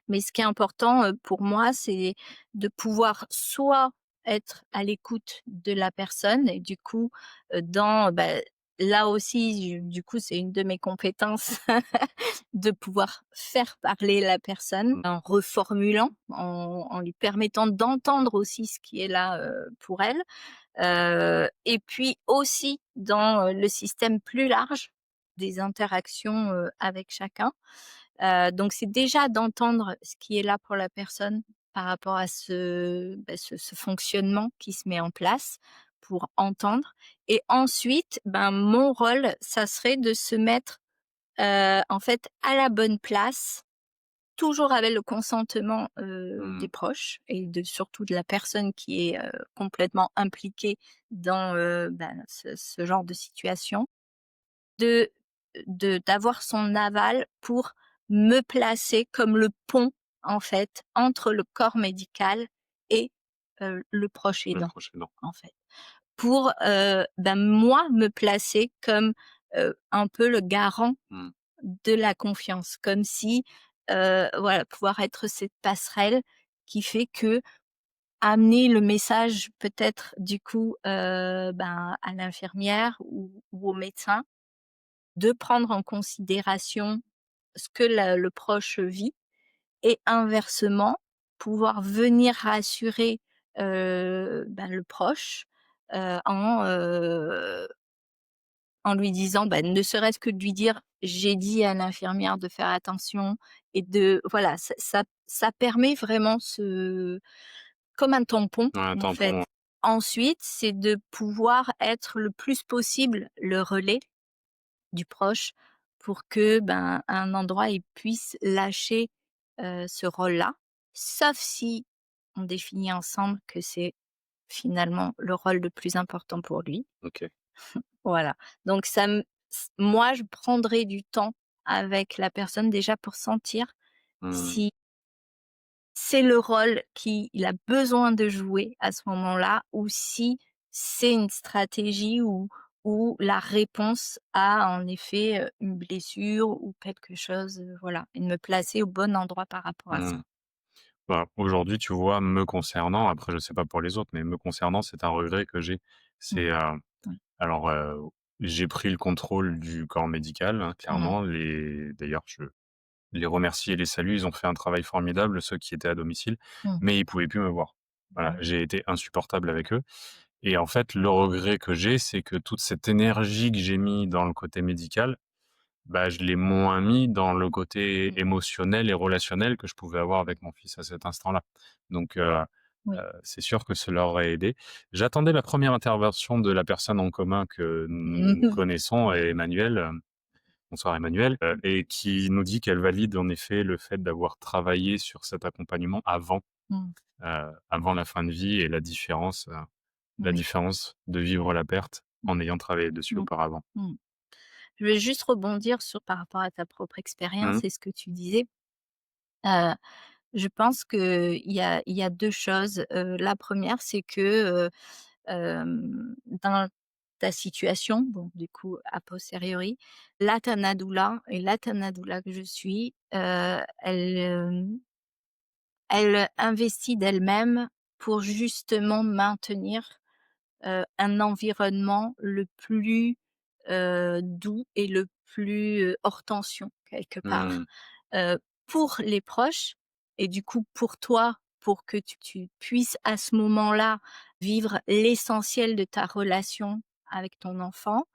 Mais ce qui est important, pour moi, c'est de pouvoir soit être à l'écoute de la personne et du coup, bah, là aussi, du coup, c'est une de mes compétences de pouvoir faire parler la personne Mmh. en reformulant, en lui permettant d'entendre aussi ce qui est là, pour elle. Et puis aussi dans, le système plus large des interactions, avec chacun. Donc c'est déjà d'entendre ce qui est là pour la personne par rapport à ce fonctionnement qui se met en place pour entendre et ensuite, ben, mon rôle, ça serait de se mettre, en fait, à la bonne place, toujours avec le consentement, des Mmh. proches et surtout de la personne qui est, complètement impliquée dans, ben, ce genre de situation. De d'avoir son aval pour me placer comme le pont, en fait, entre le corps médical et le proche Le aidant, proche aidant. en fait. Pour, ben, moi, me placer comme, un peu le garant Mmh. de la confiance. Comme si, voilà, pouvoir être cette passerelle qui fait que amener le message peut-être du coup, ben, à l'infirmière ou au médecin de prendre en considération ce que le proche vit et inversement, pouvoir venir rassurer, ben, le proche, en lui disant, bah, ne serait-ce que de lui dire: «J'ai dit à l'infirmière de faire attention» et de voilà, ça permet vraiment comme un tampon, Ouais, un en fait. tampon. Ensuite, c'est de pouvoir être le plus possible le relais du proche pour que, ben, à un endroit, il puisse lâcher, ce rôle-là. Sauf si on définit ensemble que c'est finalement le rôle le plus important pour lui. OK. Voilà. Donc ça me moi, je prendrai du temps avec la personne déjà pour sentir Mmh. si c'est le rôle qu'il a besoin de jouer à ce moment-là ou si c'est une stratégie ou la réponse à en effet, une blessure ou quelque chose, voilà et de me placer au bon endroit par rapport à ça. Mmh. Bah, aujourd'hui, tu vois, me concernant, après je sais pas pour les autres, mais me concernant, c'est un regret que j'ai. Mmh. C'est, Ouais. alors, j'ai pris le contrôle du corps médical, hein, Mmh. clairement. D'ailleurs, je les remercie et les salue, ils ont fait un travail formidable, ceux qui étaient à domicile, Mmh. mais ils pouvaient plus me voir. Voilà, Ouais. j'ai été insupportable avec eux et en fait, le regret que j'ai, c'est que toute cette énergie que j'ai mis dans le côté médical, bah, je l'ai moins mis dans le côté Mmh. émotionnel et relationnel que je pouvais avoir avec mon fils à cet instant-là. Donc Oui. c'est sûr que cela aurait aidé. J'attendais la première intervention de la personne en commun que nous Mmh. connaissons, Emmanuel. bonsoir Emmanuel, et qui nous dit qu'elle valide en effet le fait d'avoir travaillé sur cet accompagnement Mmh. avant la fin de vie et la Oui. différence de vivre la perte en ayant travaillé dessus Mmh. auparavant. Mmh. Je vais juste rebondir sur par rapport à ta propre Mmh. expérience et ce que tu disais. Heu, je pense qu'il y a 2 choses. La première, c'est que, dans ta situation, bon, du coup, a posteriori, la Tanadoula et la Tanadoula que je suis, elle investit d'elle-même pour justement maintenir un environnement le plus, doux et le plus, hors tension quelque part, Mmh. heu, pour les proches et du coup pour toi, pour que tu puisses à ce moment-là vivre l'essentiel de ta relation avec ton enfant,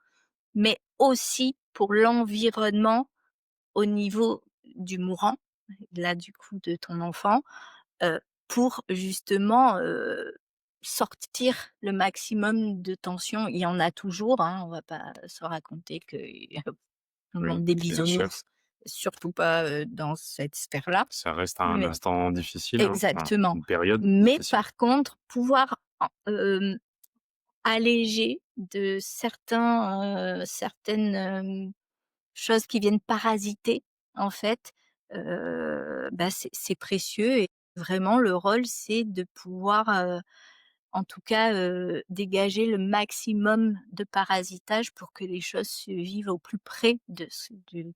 mais aussi pour l'environnement au niveau du mourant, là du coup de ton enfant, heu, pour justement, sortir le maximum de tension. Il y en a toujours, hein, on va pas se raconter que tout le Oui, monde des bien sûr. bisounours, surtout pas, dans cette sphère-là. Ça reste un Mais instant difficile, hein, enfin, exactement. une période Mais difficile. par contre, pouvoir alléger de certaines choses qui viennent parasiter, en fait, bah, c'est précieux et vraiment le rôle, c'est de pouvoir, en tout cas, dégager le maximum de parasitage pour que les choses se vivent au plus près de ce qu'il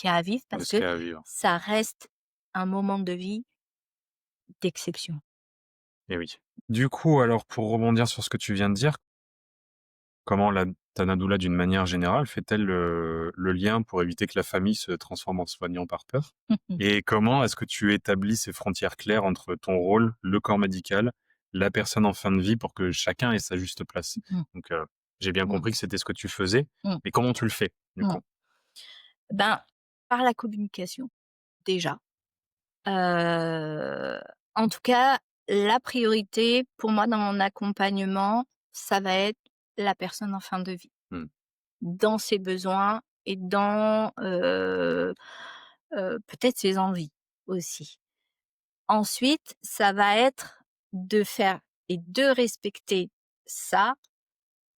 y a à vivre De parce ce que qu'il y a à vivre. ça reste un moment de vie d'exception. Et oui. Du coup, alors pour rebondir sur ce que tu viens de dire, comment la Tanadoula, d'une manière générale, fait-elle le lien pour éviter que la famille se transforme en soignant par peur? Et comment est-ce que tu établis ces frontières claires entre ton rôle, le corps médical, la personne en fin de vie pour que chacun ait sa juste place? Mmh, Donc, j'ai bien mmh, compris que c'était ce que tu faisais, mmh, mais comment tu le fais, du mmh. coup? Ben, par la communication, déjà. Heu, En tout cas, la priorité pour moi dans mon accompagnement, ça va être la personne en fin de vie, Mmh. dans ses besoins et dans, peut-être ses envies aussi. Ensuite, ça va être de faire et de respecter ça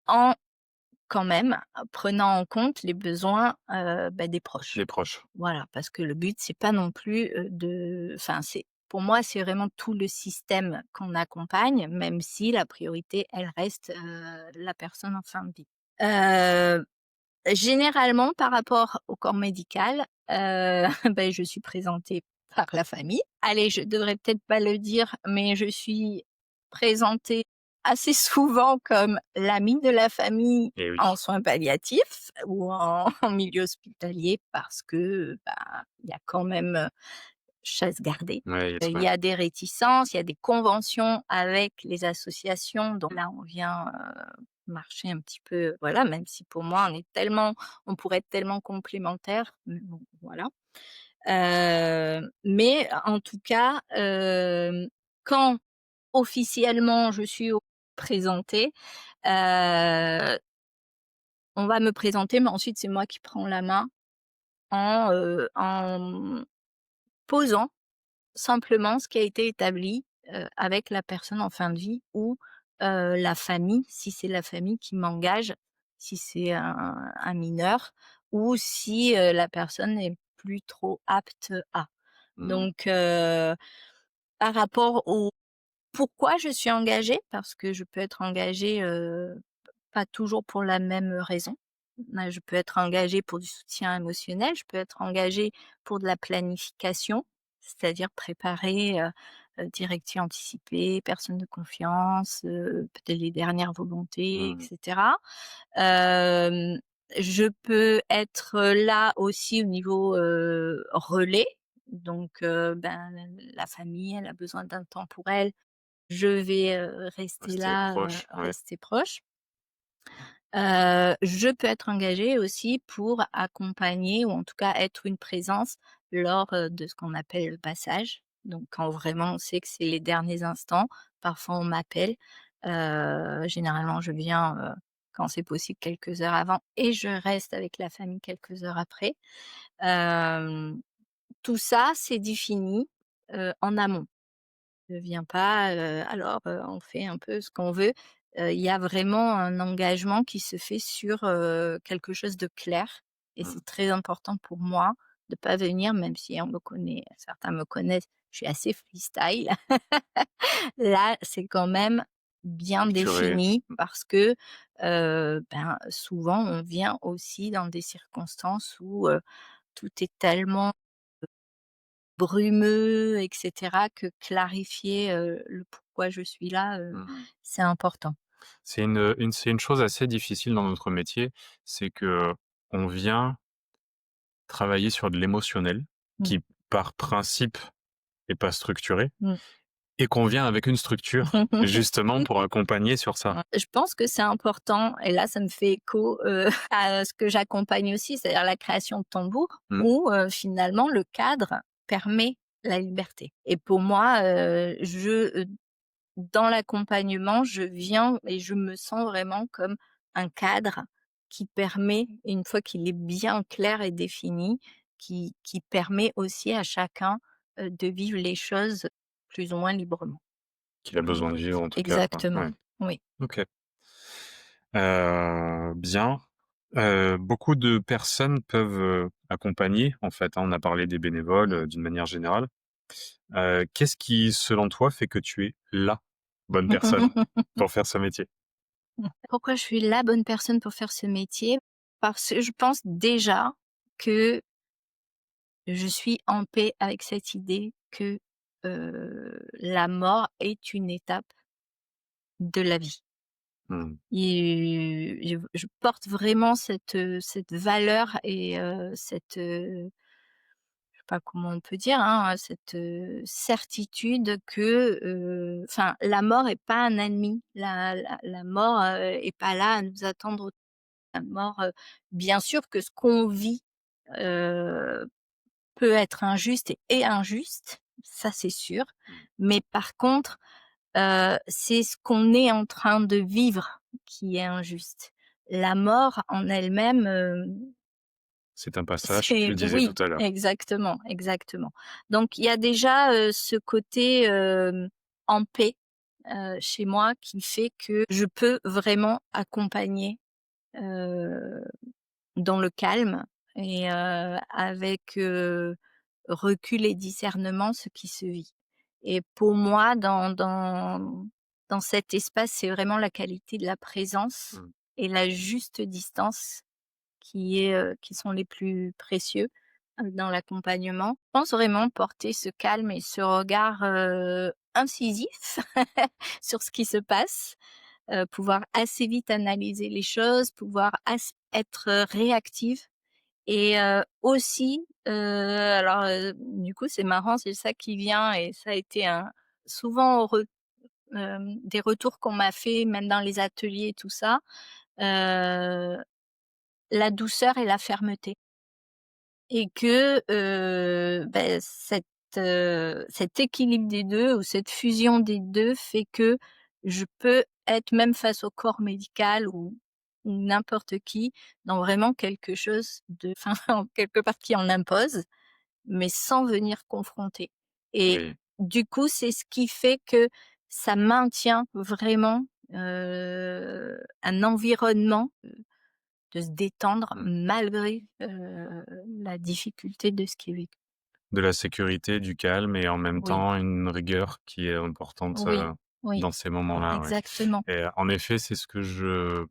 en quand même prenant en compte les besoins, bah, des proches. Les proches. Voilà, parce que le but, c'est pas non plus, enfin, c'est pour moi, c'est vraiment tout le système qu'on accompagne, même si la priorité, elle reste, la personne en fin de vie. Heu, Généralement, par rapport au corps médical, beh, je suis présentée par la famille. Allez, je devrais peut-être pas le dire, mais je suis présentée assez souvent comme l'amie de la famille Et oui. en soins palliatifs ou en milieu hospitalier parce que, bah, il y a quand même, chasse gardée. Ouais, yes, Il ouais. y a des réticences, il y a des conventions avec les associations, donc là, on vient, marcher un petit peu, voilà, même si pour moi, on pourrait être tellement complémentaires, mais bon, voilà. Mais en tout cas, quand officiellement je suis présentée, heu, on va me présenter, mais ensuite c'est moi qui prends la main en posant simplement ce qui a été établi, avec la personne en fin de vie ou, la famille, si c'est la famille qui m'engage, si c'est un mineur ou si, la personne n'est plus trop apte à. Mmh. Donc, par rapport au pourquoi je suis engagée, parce que je peux être engagée, pas toujours pour la même raison. Je peux être engagée pour du soutien émotionnel, je peux être engagée pour de la planification, c'est-à-dire préparer, directives anticipées, personne de confiance, peut-être les dernières volontés et Mmh. cetera. Hem, je peux être là aussi au niveau, relais, donc ben, la famille, elle a besoin d'un temps pour elle, je vais, rester Rester là, proche, ouais. rester proche. Je peux être engagée aussi pour accompagner ou en tout cas être une présence lors, de ce qu'on appelle le passage. Donc quand vraiment on sait que c'est les derniers instants, parfois on m'appelle. Généralement je viens, quand c'est possible quelques heures avant et je reste avec la famille quelques heures après. Hem, tout ça, c'est défini, en amont. Je viens pas, alors, on fait un peu ce qu'on veut. Il y a vraiment un engagement qui se fait sur, quelque chose de clair et Mmh. c'est très important pour moi de pas venir, même si on me connaît, certains me connaissent, je suis assez freestyle. Là, c'est quand même bien Structuré. défini parce que, ben, souvent on vient aussi dans des circonstances où, tout est tellement brumeux et cetera que clarifier, le pourquoi je suis là, Mmh. c'est important. C'est une chose assez difficile dans notre métier, c'est que on vient travailler sur de l'émotionnel Mmh. qui, par principe, est pas structuré Mmh. et qu'on vient avec une structure justement pour accompagner sur ça. Ouais. Je pense que c'est important et là, ça me fait écho, à ce que j'accompagne aussi, c'est-à-dire la création de tambours Mmh. où, finalement le cadre permet la liberté et pour moi, dans l'accompagnement, je viens et je me sens vraiment comme un cadre qui permet, une fois qu'il est bien clair et défini, qui permet aussi à chacun, de vivre les choses plus ou moins librement. Qu'il a besoin de vivre en tout cas, quoi. Exactement, Ouais, oui. OK. Bien. Beaucoup de personnes peuvent, accompagner en fait, hein. On a parlé des bénévoles, Mmh. d'une manière générale. Qu'est-ce qui, selon toi, fait que tu es la bonne personne pour faire ce métier? Pourquoi je suis la bonne personne pour faire ce métier? Parce que je pense déjà que je suis en paix avec cette idée que, la mort est une étape de la vie. Mmh. Et je porte vraiment cette valeur et je sais pas comment on peut dire, hein, cette, certitude que, enfin, la mort est pas un ennemi. La mort, est pas là à nous attendre. La mort, bien sûr que ce qu'on vit, heu, peut être injuste et injuste, ça c'est sûr. Mmh. Mais par contre, c'est ce qu'on est en train de vivre qui est injuste. La mort en elle-même, C'est un passage, tu c'est le disais tout oui, à l'heure. exactement, exactement. Donc il y a déjà, ce côté, en paix, chez moi qui fait que je peux vraiment accompagner, heu, dans le calme et avec, recul et discernement ce qui se vit. Et pour moi, dans cet espace, c'est vraiment la qualité de la présence Mmh. et la juste distance qui sont les plus précieux, dans l'accompagnement. Je pense vraiment porter ce calme et ce regard, incisif sur ce qui se passe, pouvoir assez vite analyser les choses, pouvoir être, réactive et aussi, alors, du coup, c'est marrant, c'est ça qui vient et ça a été un souvent des retours qu'on m'a fait, même dans les ateliers et tout ça, heu, la douceur et la fermeté et que, cet équilibre des 2 ou cette fusion des 2 fait que je peux être même face au corps médical ou n'importe qui, dans vraiment quelque chose de enfin, quelque part qui en impose, mais sans venir confronter et Oui, du coup, c'est ce qui fait que ça maintient vraiment, un environnement, de se détendre mmh. malgré, la difficulté de ce qui est vécu. De la sécurité, du calme et en même Oui, temps une rigueur qui est importante, oui, oui, dans ces moments-là, ouais. exactement. Et en effet, c'est ce que je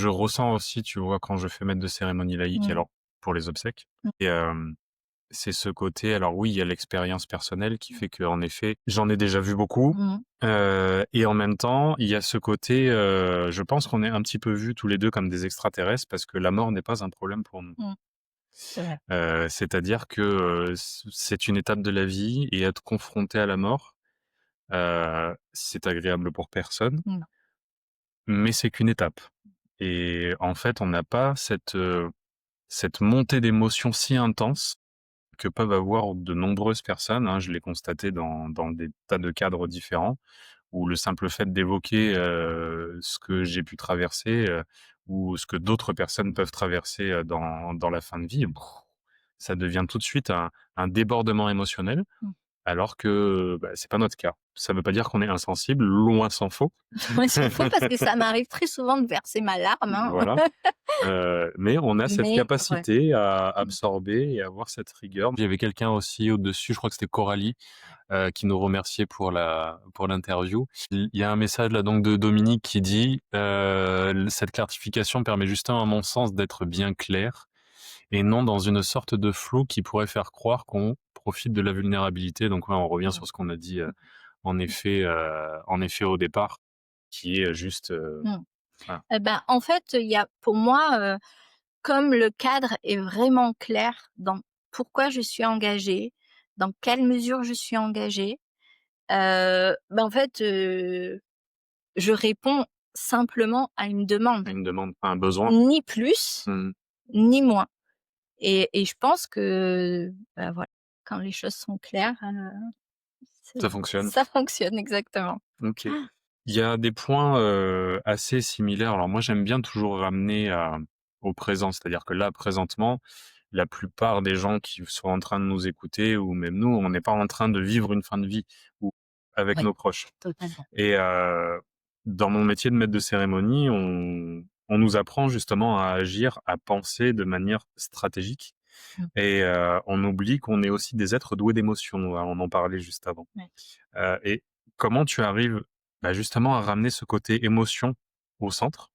ressens aussi, tu vois, quand je fais maître de cérémonie laïque, Mmh, alors pour les obsèques mmh, et c'est ce côté alors oui, il y a l'expérience personnelle qui fait qu'en effet, j'en ai déjà vu beaucoup, mmh, et en même temps, il y a ce côté, je pense qu'on est un petit peu vus tous les 2 comme des extraterrestres parce que la mort n'est pas un problème pour nous. mmh, c'est vrai. C'est-à-dire que, c'est une étape de la vie et être confronté à la mort, c'est agréable pour personne, Non, mais c'est qu'une étape et en fait, on n'a pas cette montée d'émotions si intense que peuvent avoir de nombreuses personnes, hein. Je l'ai constaté dans des tas de cadres différents ou le simple fait d'évoquer, ce que j'ai pu traverser, ou ce que d'autres personnes peuvent traverser, dans la fin de vie, ça devient tout de suite un débordement émotionnel, Mmh. alors que, bah, c'est pas notre cas. Ça veut pas dire qu'on est insensible, loin s'en faut. Ouais, s'en faut parce que ça m'arrive très souvent de verser ma larme, hein. Voilà, mais on a cette Mais ouais. capacité à Mmh. absorber et avoir cette rigueur. Il y avait quelqu'un aussi au-dessus, je crois que c'était Coralie, qui nous remerciait pour l'interview. Il y a un message là donc de Dominique qui dit, «Cette clarification permet justement à mon sens d'être bien clair et non dans une sorte de flou qui pourrait faire croire qu'on profite de la vulnérabilité». Donc ouais, on revient Mmh. sur ce qu'on a dit, Mmh. en effet au départ, qui est juste, Mmh. voilà. Et ben, en fait, il y a pour moi, comme le cadre est vraiment clair dans pourquoi je suis engagée, dans quelle mesure je suis engagée, ben, en fait, je réponds simplement à une demande, Une demande, un besoin. ni plus, Mmh. ni moins et je pense que, bah, voilà, quand les choses sont claires, Ça c'est fonctionne. ça fonctionne exactement. OK. Il y a des points, assez similaires. Alors moi, j'aime bien toujours ramener au présent. C'est-à-dire que là, présentement, la plupart des gens qui sont en train de nous écouter ou même nous, on n'est pas en train de vivre une fin de vie ou avec Oui, nos proches. totalement. Et dans mon métier de maître de cérémonie, on nous apprend justement à agir, à penser de manière stratégique Mmh. et on oublie qu'on est aussi des êtres doués d'émotions. On en parlait juste avant. Ouais. Et comment tu arrives, bah, justement à ramener ce côté émotion au centre,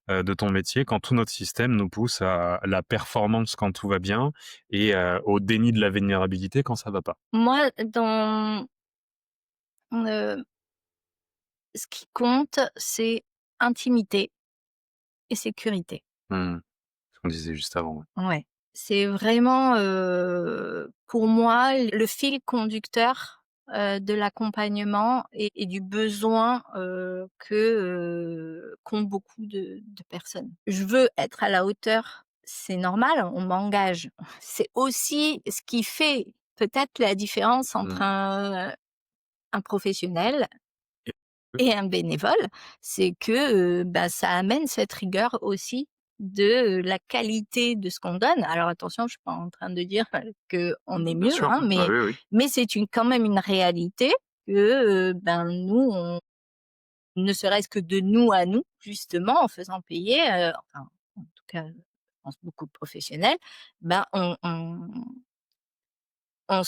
de ton métier quand tout notre système nous pousse à la performance quand tout va bien et au déni de la vulnérabilité quand ça va pas? Moi, dans, heu, ce qui compte, c'est intimité et sécurité. Mmh. Ce qu'on disait juste avant, ouais. Ouais. C'est vraiment, pour moi, le fil conducteur, de l'accompagnement et du besoin, qu'ont beaucoup de personnes. Je veux être à la hauteur, c'est normal, on m'engage. C'est aussi ce qui fait peut-être la différence entre Mmh. un professionnel Et et un bénévole, c'est que, bah, ça amène cette rigueur aussi de, la qualité de ce qu'on donne. Alors attention, je suis pas en train de dire, qu'on est bien mieux, sûr, hein, bah, oui, oui. mais c'est quand même une réalité que, ben, nous, on ne serait-ce que de nous à nous, justement, en faisant payer, enfin, en tout cas, je pense beaucoup de professionnels, ben, on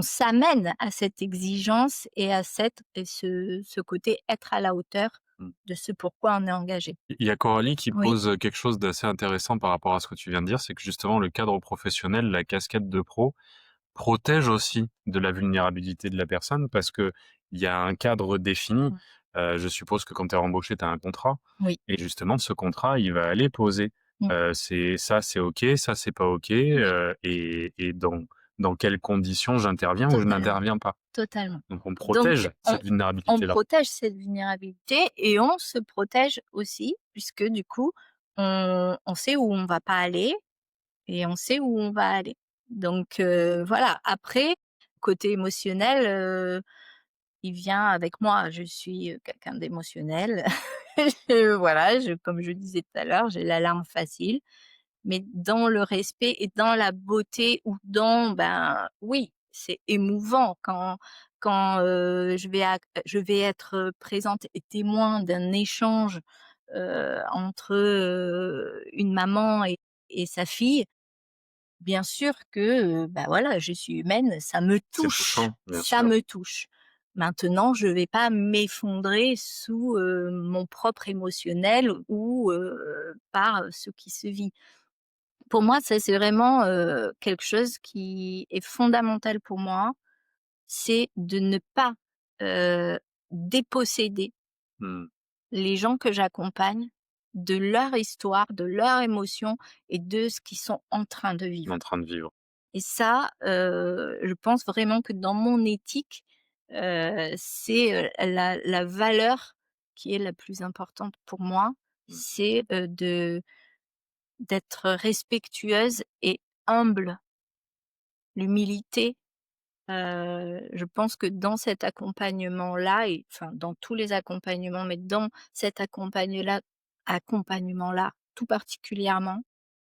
s'amène à cette exigence et à ce côté être à la hauteur Mmh. de ce pourquoi on est engagé. Il y a Coralie qui Oui, pose, quelque chose d'assez intéressant par rapport à ce que tu viens de dire, c'est que justement le cadre professionnel, la casquette de pro, protège aussi de la vulnérabilité de la personne parce que il y a un cadre défini. mmh, Je suppose que quand tu es embauché, tu as un contrat oui, et justement ce contrat, il va aller poser, mmh, c'est OK, ça c'est pas OK, oui, et dans quelles conditions j'interviens ou je totalement, n'interviens pas. totalement. Donc on Donc protège on cette on vulnérabilité-là. protège cette vulnérabilité et on se protège aussi puisque du coup, on sait où on va pas aller et on sait où on va aller. Donc voilà. Après, côté émotionnel, il vient avec moi. Je suis, quelqu'un d'émotionnel. Voilà, comme je disais tout à l'heure, j'ai la larme facile, mais dans le respect et dans la beauté ou dans, ben, oui, c'est émouvant quand, je vais être, présente et témoin d'un échange, entre, une maman et sa fille. Bien sûr que, bah, voilà, je suis humaine, C'est touchant, bien ça sûr. me touche. Maintenant, je vais pas m'effondrer sous, mon propre émotionnel ou, par, ce qui se vit. Pour moi, ça, c'est vraiment, quelque chose qui est fondamental pour moi, c'est de ne pas, heu, déposséder Mmh. les gens que j'accompagne de leur histoire, de leurs émotions et de ce qu'ils sont en train de En vivre. train de vivre. Et ça, je pense vraiment que dans mon éthique, c'est, la valeur qui est la plus importante pour moi, Mmh. c'est, d'être respectueuse et humble. L'humilité, Je pense que dans cet accompagnement-là et enfin dans tous les accompagnements, mais dans cet accompagnement-là tout particulièrement,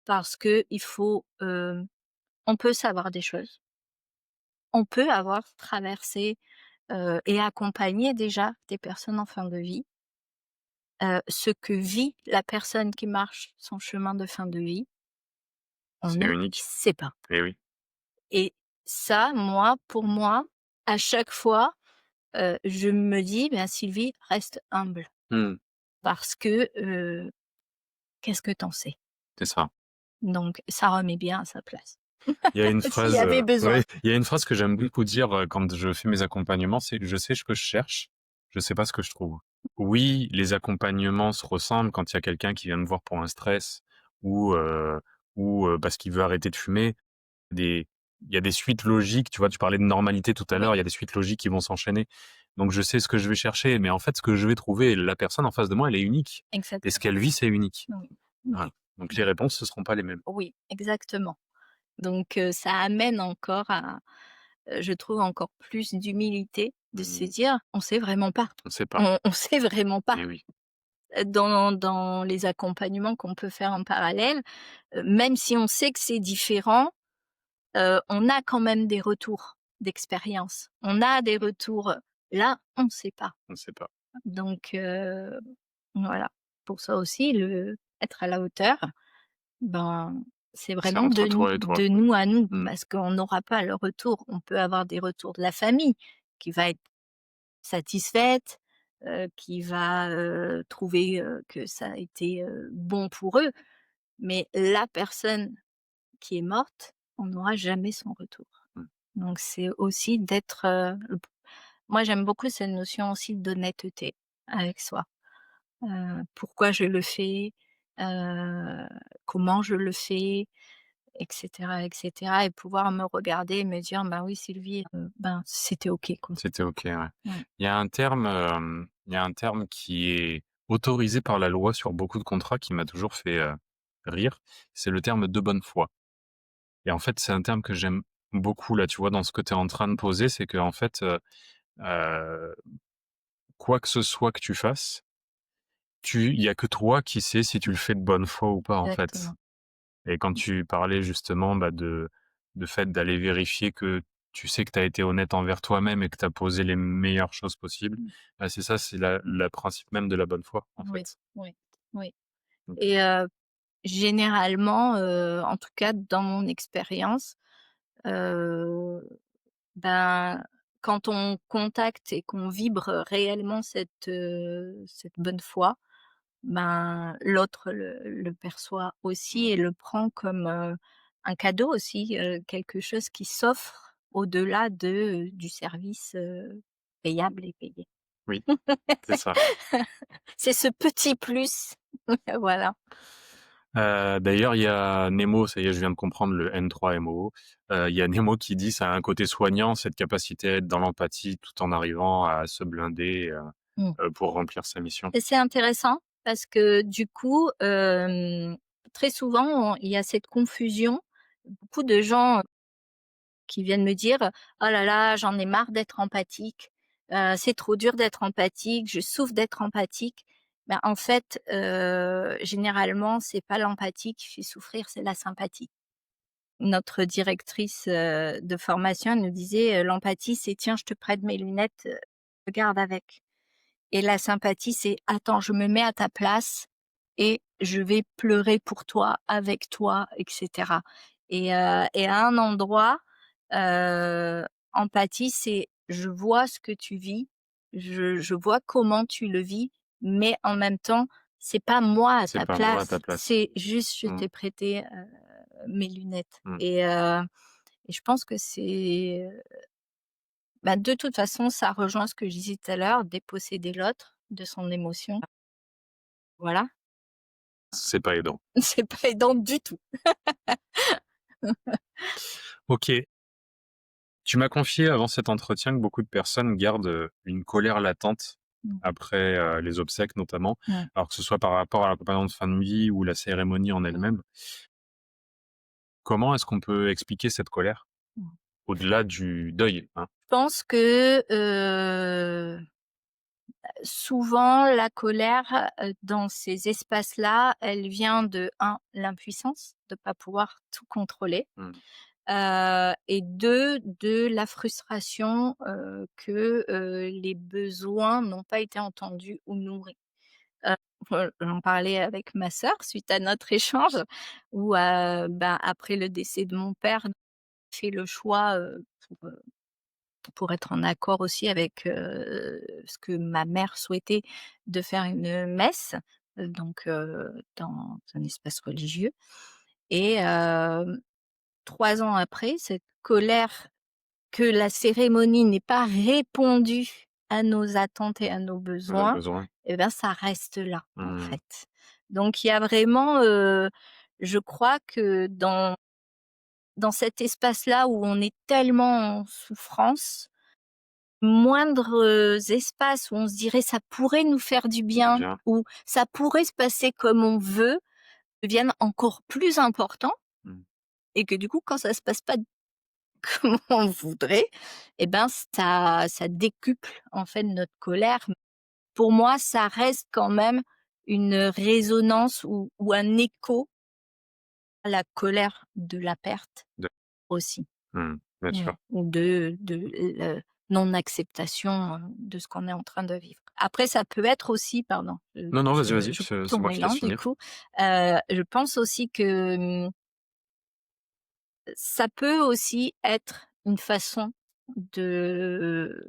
parce qu'il faut, on peut savoir des choses, on peut avoir traversé, et accompagné déjà des personnes en fin de vie. Ce que vit la personne qui marche son chemin de fin de vie, on C'est ne unique. sait pas. Eh oui. Et ça, moi, pour moi, à chaque fois, je me dis: «Ben, Sylvie, reste humble Mmh. parce que, qu'est-ce que tu en sais?» C'est ça. Donc ça remet bien à sa place. Il y a une S'il y phrase, avait besoin. ouais, il y a une phrase que j'aime beaucoup dire, quand je fais mes accompagnements, c'est: «Je sais ce que je cherche, je sais pas ce que je trouve». Oui, les accompagnements se ressemblent quand il y a quelqu'un qui vient me voir pour un stress ou parce qu'il veut arrêter de fumer. Des il y a des suites logiques, tu vois? Tu parlais de normalité tout à Oui, l'heure, il y a des suites logiques qui vont s'enchaîner. Donc je sais ce que je vais chercher, mais en fait, ce que je vais trouver, la personne en face de moi, elle est unique et ce exactement. qu'elle vit, c'est unique. Oui, Voilà. oui, Donc les réponses, ce seront pas les mêmes. oui, exactement. Donc ça amène encore à, je trouve encore plus d'humilité de se Mmh. dire: «On sait vraiment pas». On sait pas. On sait vraiment pas. Eh oui, Dans les accompagnements qu'on peut faire en parallèle, même si on sait que c'est différent, on a quand même des retours d'expérience. On a des retours, là, on ne sait pas. on sait pas. Donc voilà. Pour ça aussi, le être à la hauteur, ben, c'est C'est vraiment entre toi et toi. de nous à nous, Mmh. parce qu'on n'aura pas le retour. On peut avoir des retours de la famille qui va être satisfaite, qui va, trouver, que ça a été, bon pour eux. Mais la personne qui est morte, on n'aura jamais son retour. Mmh. Donc c'est aussi d'être, moi j'aime beaucoup cette notion aussi d'honnêteté avec soi. Pourquoi je le fais? Heu, Comment je le fais? Et cetera et pouvoir me regarder et me dire: «Bah oui Sylvie, ben c'était OK quoi». C'était OK, ouais. Ouais, Il y a un terme qui est autorisé par la loi sur beaucoup de contrats qui m'a toujours fait, rire, c'est le terme de bonne foi et en fait, c'est un terme que j'aime beaucoup là, tu vois, dans ce que tu es en train de poser, c'est qu'en fait, heu, quoi que ce soit que tu fasses, il y a que toi qui sais si tu le fais de bonne foi ou pas, en fait. exactement. Et quand tu parlais justement, bah, de fait d'aller vérifier que tu sais que tu as été honnête envers toi-même et que tu as posé les meilleures choses possibles, Mmh. bah, c'est ça, c'est la principe même de la bonne foi, en Oui, fait. oui, oui Donc et généralement, en tout cas dans mon expérience, heu, ben, quand on contacte et qu'on vibre réellement cette bonne foi, ben, l'autre le perçoit aussi et le prend comme, un cadeau aussi, quelque chose qui s'offre au-delà du service, payable et payé. oui, c'est ça. C'est ce petit plus, voilà. D'ailleurs, il y a Nemo, ça y est, je viens de comprendre le N3MOO. Il y a Nemo qui dit: «Ça a un côté soignant, cette capacité à être dans l'empathie tout en arrivant à se blinder, Mmh. pour remplir sa mission». Et c'est intéressant parce que du coup, très souvent, il y a cette confusion. Beaucoup de gens qui viennent me dire: «Oh là là, j'en ai marre d'être empathique, c'est trop dur d'être empathique, je souffre d'être empathique». Ben, en fait, généralement, c'est pas l'empathie qui fait souffrir, c'est la sympathie. Notre directrice, de formation nous disait, «L'empathie, c'est: "Tiens, je te prête mes lunettes, regarde avec"». Et la sympathie, c'est: «Attends, je me mets à ta place et je vais pleurer pour toi, avec toi» et cetera et à un endroit, empathie, c'est: «Je vois ce que tu vis, je vois comment tu le vis, mais en même temps, c'est pas moi à C'est ta pas moi à ta place, place. c'est juste je Mmh, t'ai prêté, mes lunettes» mmh. et je pense que c'est, bah, de toute façon, ça rejoint ce que je disais tout à l'heure, déposséder l'autre de son émotion. Voilà, C'est pas aidant. c'est pas aidant du tout. OK. Tu m'as confié avant cet entretien que beaucoup de personnes gardent, une colère latente Mmh. après, les obsèques notamment, Ouais. alors que ce soit par rapport à l'accompagnement de fin de vie ou la cérémonie en Mmh. elle-même. Comment est-ce qu'on peut expliquer cette colère? au-delà du deuil, hein? Je pense que, souvent la colère, dans ces espaces-là, elle vient de un l'impuissance, de pas pouvoir tout contrôler, Mmh. et 2 de la frustration, que, les besoins n'ont pas été entendus ou nourris. Heu, j'en parlais avec ma sœur suite à notre échange où, ben, après le décès de mon père, j'ai fait le choix, pour être en accord aussi avec, ce que ma mère souhaitait, de faire une messe, donc dans un espace religieux et 3 ans après, cette colère que la cérémonie n'ait pas répondu à nos attentes et à nos On a besoins, besoin. et ben, ça reste là, en Mmh. fait. Donc il y a vraiment, je crois que dans cet espace-là où on est tellement en souffrance, moindres espaces où on se dirait: «Ça pourrait nous faire du Du bien» bien. ou «Ça pourrait se passer comme on veut», deviennent encore plus importants Mmh. et que du coup, quand ça se passe pas comme on voudrait, et ben, ça décuple, en fait, notre colère. Pour moi, ça reste quand même une résonance ou un écho à la colère de la perte De aussi. bien sûr. Ouais, ou de non-acceptation, de ce qu'on est en train de vivre. Après ça peut être aussi pardon, Non, non, vas-y, vas-y, je coupe c'est ton moi qui laisse élan du finir. coup. Je pense aussi que, ça peut aussi être une façon de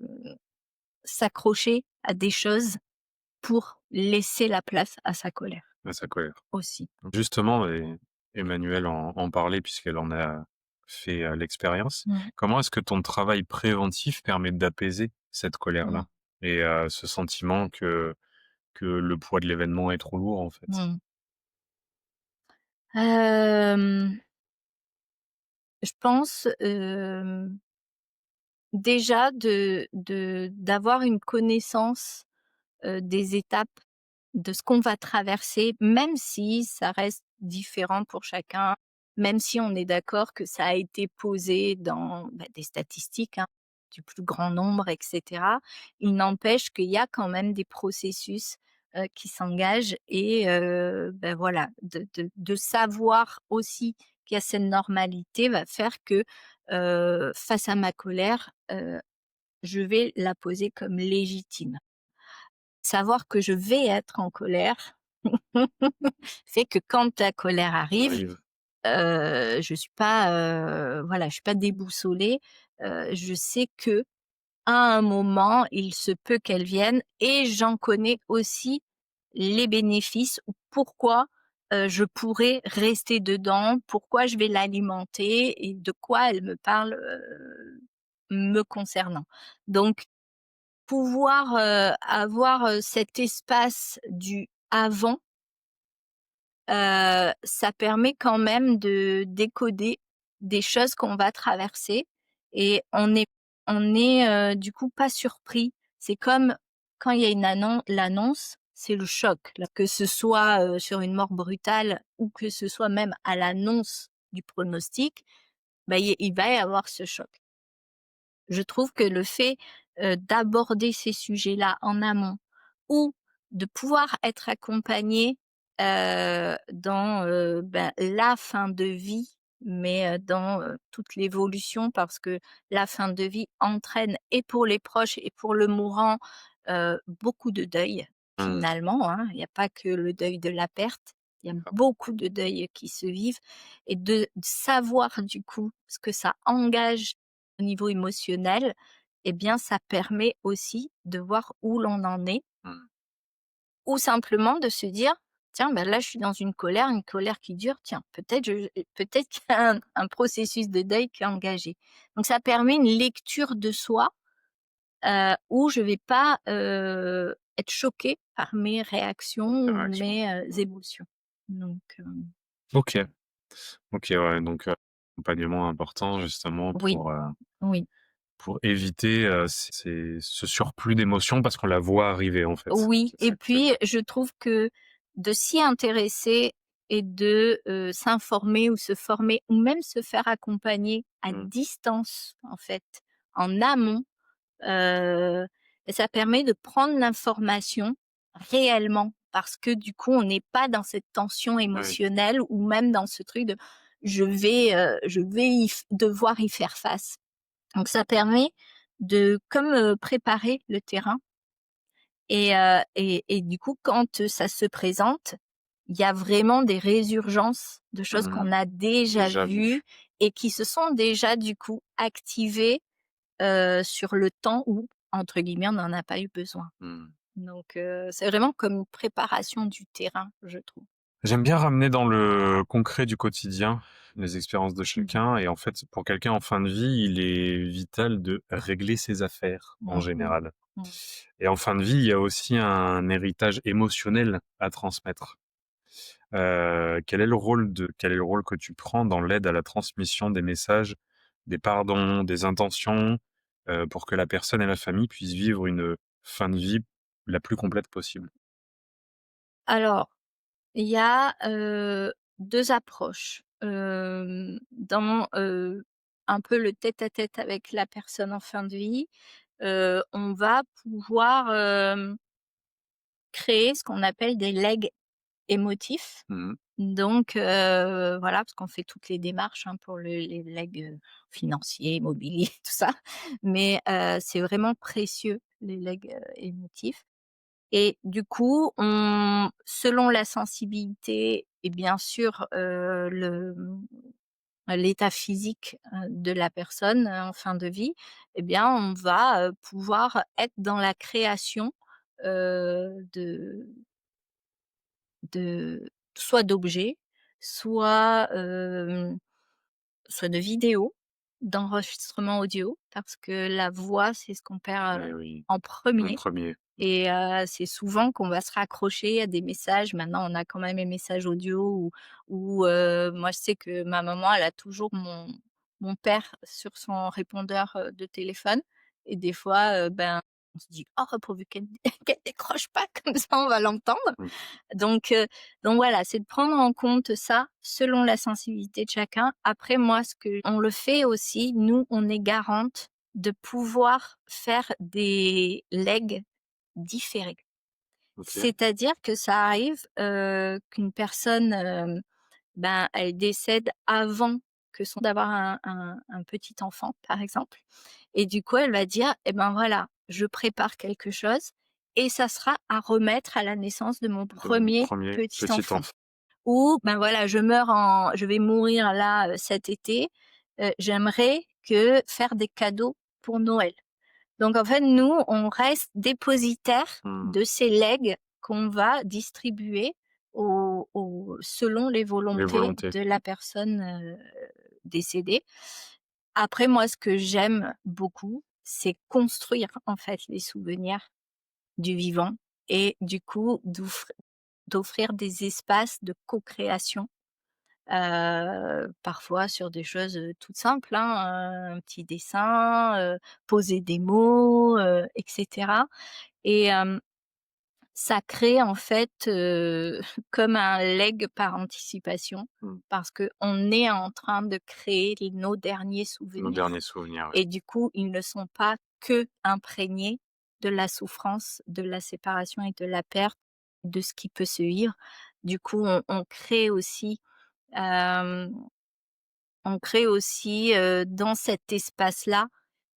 s'accrocher à des choses pour laisser la place à sa colère À sa colère. aussi. Justement et Emmanuelle en parlait puisqu'elle en a fait, l'expérience. Mmh. Comment est-ce que ton travail préventif permet d'apaiser cette Mmh. colère-là et ce sentiment que le poids de l'événement est trop lourd, en fait? Mmh. Hem, je pense, déjà d'avoir une connaissance, des étapes de ce qu'on va traverser, même si ça reste différent pour chacun, même si on est d'accord que ça a été posé dans, bah, des statistiques, hein, du plus grand nombre et cetera. Il n'empêche qu'il y a quand même des processus, qui s'engagent et bah, voilà, de savoir aussi qu'il y a cette normalité va faire que, face à ma colère, je vais la poser comme légitime. Savoir que je vais être en colère fait que quand la colère Ça arrive, arrive. je suis pas, voilà, je suis pas déboussolée. Je sais que à un moment, il se peut qu'elle vienne et j'en connais aussi les bénéfices ou pourquoi, je pourrais rester dedans, pourquoi je vais l'alimenter et de quoi elle me parle, me concernant. Donc pouvoir, avoir, cet espace du avant, ça permet quand même de décoder des choses qu'on va traverser et on est, du coup pas surpris. C'est comme quand il y a une l'annonce, c'est le choc, là, que ce soit, sur une mort brutale ou que ce soit même à l'annonce du pronostic, bah, il va y avoir ce choc. Je trouve que le fait, d'aborder ces sujets-là en amont ou de pouvoir être accompagné, dans, ben, la fin de vie, mais, dans, toute l'évolution parce que la fin de vie entraîne et pour les proches et pour le mourant, beaucoup de deuil Mmh. finalement, hein. Il y a pas que le deuil de la perte, il y a Ah, beaucoup de deuils qui se vivent et de savoir du coup ce que ça engage au niveau émotionnel, eh bien, ça permet aussi de voir où l'on en est mmh. ou simplement de se dire: «Tiens, ben là, je suis dans une colère qui dure, tiens, peut-être qu'il y a un processus de deuil qui est engagé». Donc ça permet une lecture de soi, où je vais pas, être choquée par mes réactions Ta ou réaction. mes, Mmh. émotions. Donc OK. OK, ouais, donc accompagnement important justement oui, oui. pour éviter, ce surplus d'émotions parce qu'on la voit arriver, en fait. Oui C'est et ça que tu veux puis dire? je trouve que de s'y intéresser et de, s'informer ou se former ou même se faire accompagner à Mmh. distance, en fait, en amont, heu et ça permet de prendre l'information réellement parce que du coup, on n'est pas dans cette tension Oui. émotionnelle ou même dans ce truc de: je vais devoir y faire face». Donc ça permet de comme, préparer le terrain et du coup, quand, ça se présente, il y a vraiment des résurgences de choses Mmh. qu'on a déjà Déjà vues vu. et qui se sont déjà du coup activées, sur le temps où, entre guillemets, «on n'en a pas eu besoin». Mmh. Donc c'est vraiment comme une préparation du terrain, je trouve. J'aime bien ramener dans le concret du quotidien les expériences de Mmh. chacun et en fait, pour quelqu'un en fin de vie, il est vital de régler ses affaires en Mmh mh. général. Mmh. Et en fin de vie, il y a aussi un héritage émotionnel à transmettre. Quel est le rôle que tu prends dans l'aide à la transmission des messages, des pardons, des intentions, pour que la personne et la famille puissent vivre une fin de vie la plus complète possible? Alors, il y a, 2 approches, dans, un peu le tête-à-tête avec la personne en fin de vie, on va pouvoir, créer ce qu'on appelle des legs émotifs. Mmh. Donc voilà, parce qu'on fait toutes les démarches, hein, pour les legs, financiers, immobiliers, tout ça. Mais c'est vraiment précieux, les legs, émotifs. Et du coup, on selon la sensibilité et bien sûr, l'état physique, de la personne, en fin de vie, eh bien, on va, pouvoir être dans la création, de de soit d'objets, soit, soit de vidéos, d'enregistrements audio, parce que la voix, c'est ce qu'on perd, Eh oui, en en premier. premier. Et c'est souvent qu'on va se raccrocher à des messages. Maintenant, on a quand même les messages audio moi, je sais que ma maman, elle a toujours mon père sur son répondeur, de téléphone et des fois, ben, on se dit: «Oh, pourvu qu'elle qu'elle décroche pas, comme ça on va l'entendre». Mmh. Donc heu, donc voilà, c'est de prendre en compte ça, selon la sensibilité de chacun. Après moi, ce que on le fait aussi, nous, on est garante de pouvoir faire des legs différés. OK. C'est-à-dire que ça arrive, qu'une personne, ben, elle décède avant que son d'avoir un petit enfant, par exemple et du coup, elle va dire: «Et ben, voilà, je prépare quelque chose et ça sera à remettre à la naissance de mon De mon premier premier petit petit enfant» enfant. ou ben, voilà, je vais mourir là, cet été, j'aimerais que faire des cadeaux pour Noël. Donc en fait, nous, on reste dépositaires Mmh. de ces legs qu'on va distribuer selon les Les volontés volontés. de la personne, décédée. Après moi, ce que j'aime beaucoup, c'est construire en fait les souvenirs du vivant et du coup d'offrir des espaces de co-création, parfois sur des choses, toutes simples, hein, un petit dessin, poser des mots, et cetera et ça crée en fait, comme un leg par anticipation Mmh. parce qu'on est en train de créer nos derniers Nos souvenirs derniers souvenirs, ouais. et du coup, ils ne sont pas que imprégnés de la souffrance, de la séparation et de la perte, de ce qui peut se vivre. Du coup, on crée aussi, hem dans cet espace-là,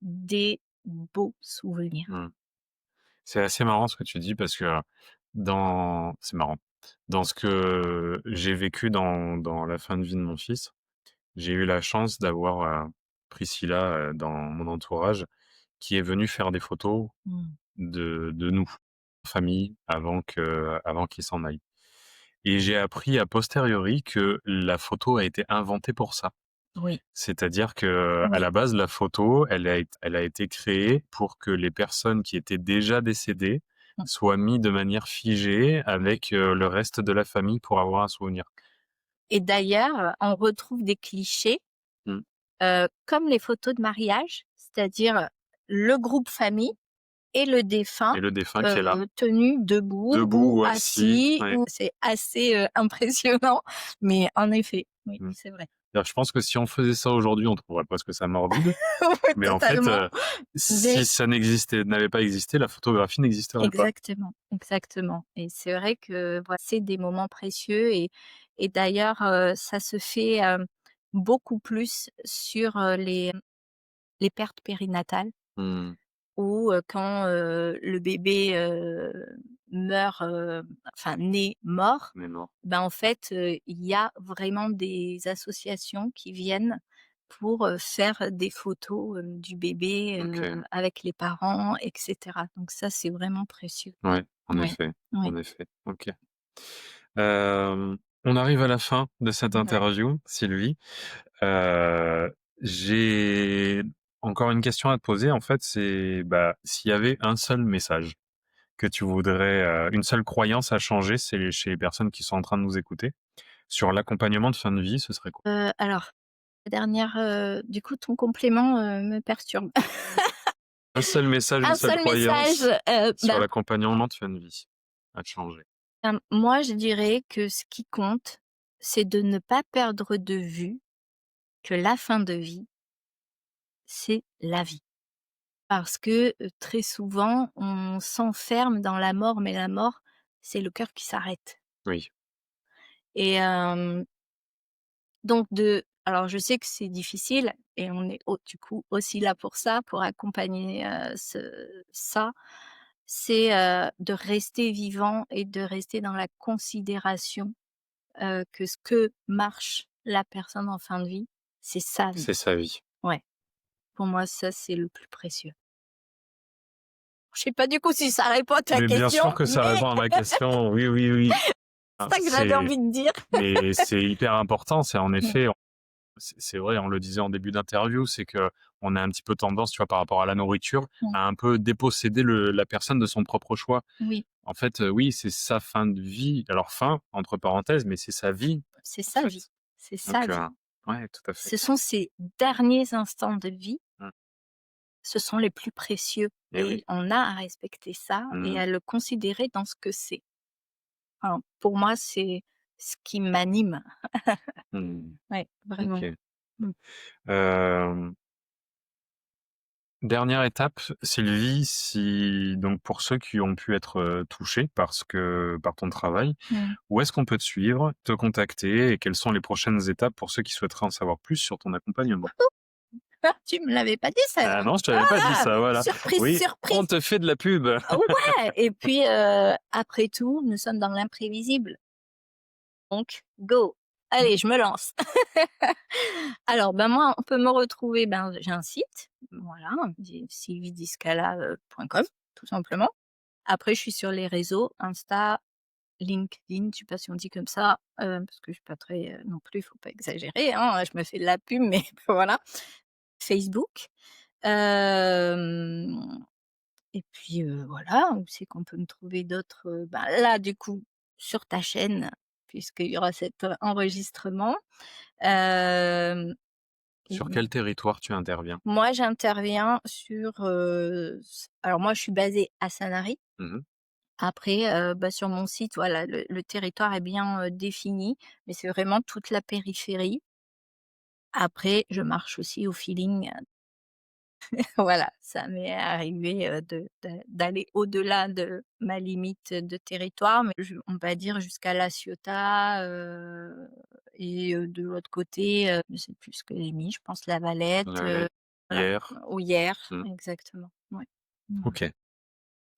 des beaux souvenirs. Mmh. C'est assez marrant ce que tu dis parce que c'est marrant. Dans ce que j'ai vécu dans la fin de vie de mon fils, j'ai eu la chance d'avoir, Priscilla, dans mon entourage qui est venue faire des photos Mmh. de nous, en famille, avant qu'il s'en aille et j'ai appris a posteriori que la photo a été inventée pour ça. Oui, C'est-à-dire que à oui. la base, la photo, elle a été créée pour que les personnes qui étaient déjà décédées Mmh soient mis de manière figée avec, le reste de la famille pour avoir un souvenir. et d'ailleurs, on retrouve des clichés, Mmh. comme les photos de mariage, c'est-à-dire le groupe famille et le défunt, et le défunt qui est là, tenu debout debout ou ou assis, assis ouais. ou c'est assez, impressionnant, mais en effet, oui, Mmh. c'est vrai. Alors je pense que si on faisait ça aujourd'hui, on trouverait presque ça morbide, Ouais, mais en fait, totalement, si mais ça n'avait pas existé, la photographie n'existerait pas. exactement, exactement et c'est vrai que voi c'est des moments précieux et d'ailleurs, ça se fait, beaucoup plus sur, les pertes périnatales Mmh. ou, quand, le bébé, meurt, enfin naît mort, Mais non. ben, en fait, il y a vraiment des associations qui viennent pour, faire des photos, du bébé, OK. avec les parents et cetera. Donc ça, c'est vraiment précieux. Ouais, en Ouais, effet, ouais, en effet. OK. On arrive à la fin de cette ouais. interview, Sylvie. J'ai encore une question à te poser, en fait, c'est, bah, s'il y avait un seul message que tu voudrais, une seule croyance à changer, c'est chez les personnes qui sont en train de nous écouter, sur l'accompagnement de fin de vie, ce serait quoi? Alors, la dernière, du coup, ton complément, me perturbe. Un seul message, une Un seule seul message, croyance sur ben l'accompagnement de fin de vie à changer. moi, je dirais que ce qui compte, c'est de ne pas perdre de vue que la fin de vie, c'est la vie. Parce que, très souvent, on s'enferme dans la mort, mais la mort, c'est le cœur qui s'arrête Oui. et donc alors je sais que c'est difficile et on est du coup aussi là pour ça, pour accompagner, ça, c'est, de rester vivant et de rester dans la considération, que ce que marche la personne en fin de vie, c'est sa vie. C'est sa vie. Ouais, pour moi, ça, c'est le plus précieux. Je sais pas du coup si ça répond à ta Mais bien question, sûr que ça mais répond à ma question. Oui, oui, oui. c'est Ah, ça que j'avais envie de dire. mais c'est hyper important. C'est en Mmh, effet, c'est vrai, on le disait en début d'interview, c'est que on a un petit peu tendance, tu vois, par rapport à la nourriture, mmh, à un peu déposséder la personne de son propre choix. oui, En fait, oui, c'est sa fin de vie. Alors fin, entre parenthèses, mais c'est sa vie, c'est en sa vie, fait. c'est sa Donc, vie. ouais, tout à fait. Ce sont ses derniers instants de vie, Mmh. ce sont les plus précieux Et et oui. on a à respecter ça et Mmh. à le considérer dans ce que c'est. Enfin, pour moi, c'est ce qui m'anime. Mmh. Ouais, vraiment. OK. Mmh. Hem Dernière étape, Sylvie, si donc pour ceux qui ont pu être, touchés par ton travail, Mmh. où est-ce qu'on peut te suivre, te contacter et quelles sont les prochaines étapes pour ceux qui souhaiteraient en savoir plus sur ton accompagnement? Ah, tu me l'avais pas dit Ah celle-là. non, je t'avais pas dit Ah! ça, voilà. Surprise, Oui, on surprise! te fait de la pub. Ouais et puis, après tout, nous sommes dans l'imprévisible, donc go! Allez, je me lance. Alors, ben, moi, on peut me retrouver, ben, j'ai un site, voilà, sylviediscala, tout simplement. Après, je suis sur les réseaux, Insta, LinkedIn, je sais pas si on dit comme ça, parce que je suis pas très, non plus, il faut pas exagérer, hein, je me fais de la pub, mais voilà. Facebook, hem et puis, voilà, où c'est qu'on peut me trouver d'autres, bah, là, du coup, sur ta chaîne, puisqu'il y aura cet, enregistrement. Hem Sur quel territoire tu interviens? Moi, j'interviens sur, alors moi, je suis basée à Sanary. Mmh. Après, bah, sur mon site, voilà, le territoire est bien, défini, mais c'est vraiment toute la périphérie. Après, je marche aussi au feeling, voilà, ça m'est arrivé, d'aller au-delà de ma limite de territoire, mais on va dire jusqu'à La Ciotat, et de l'autre côté, je sais plus ce que j'ai mis, je pense La Valette, Ouais, voilà, hier. ou Hyères, Mmh. exactement, ouais. Voilà. OK.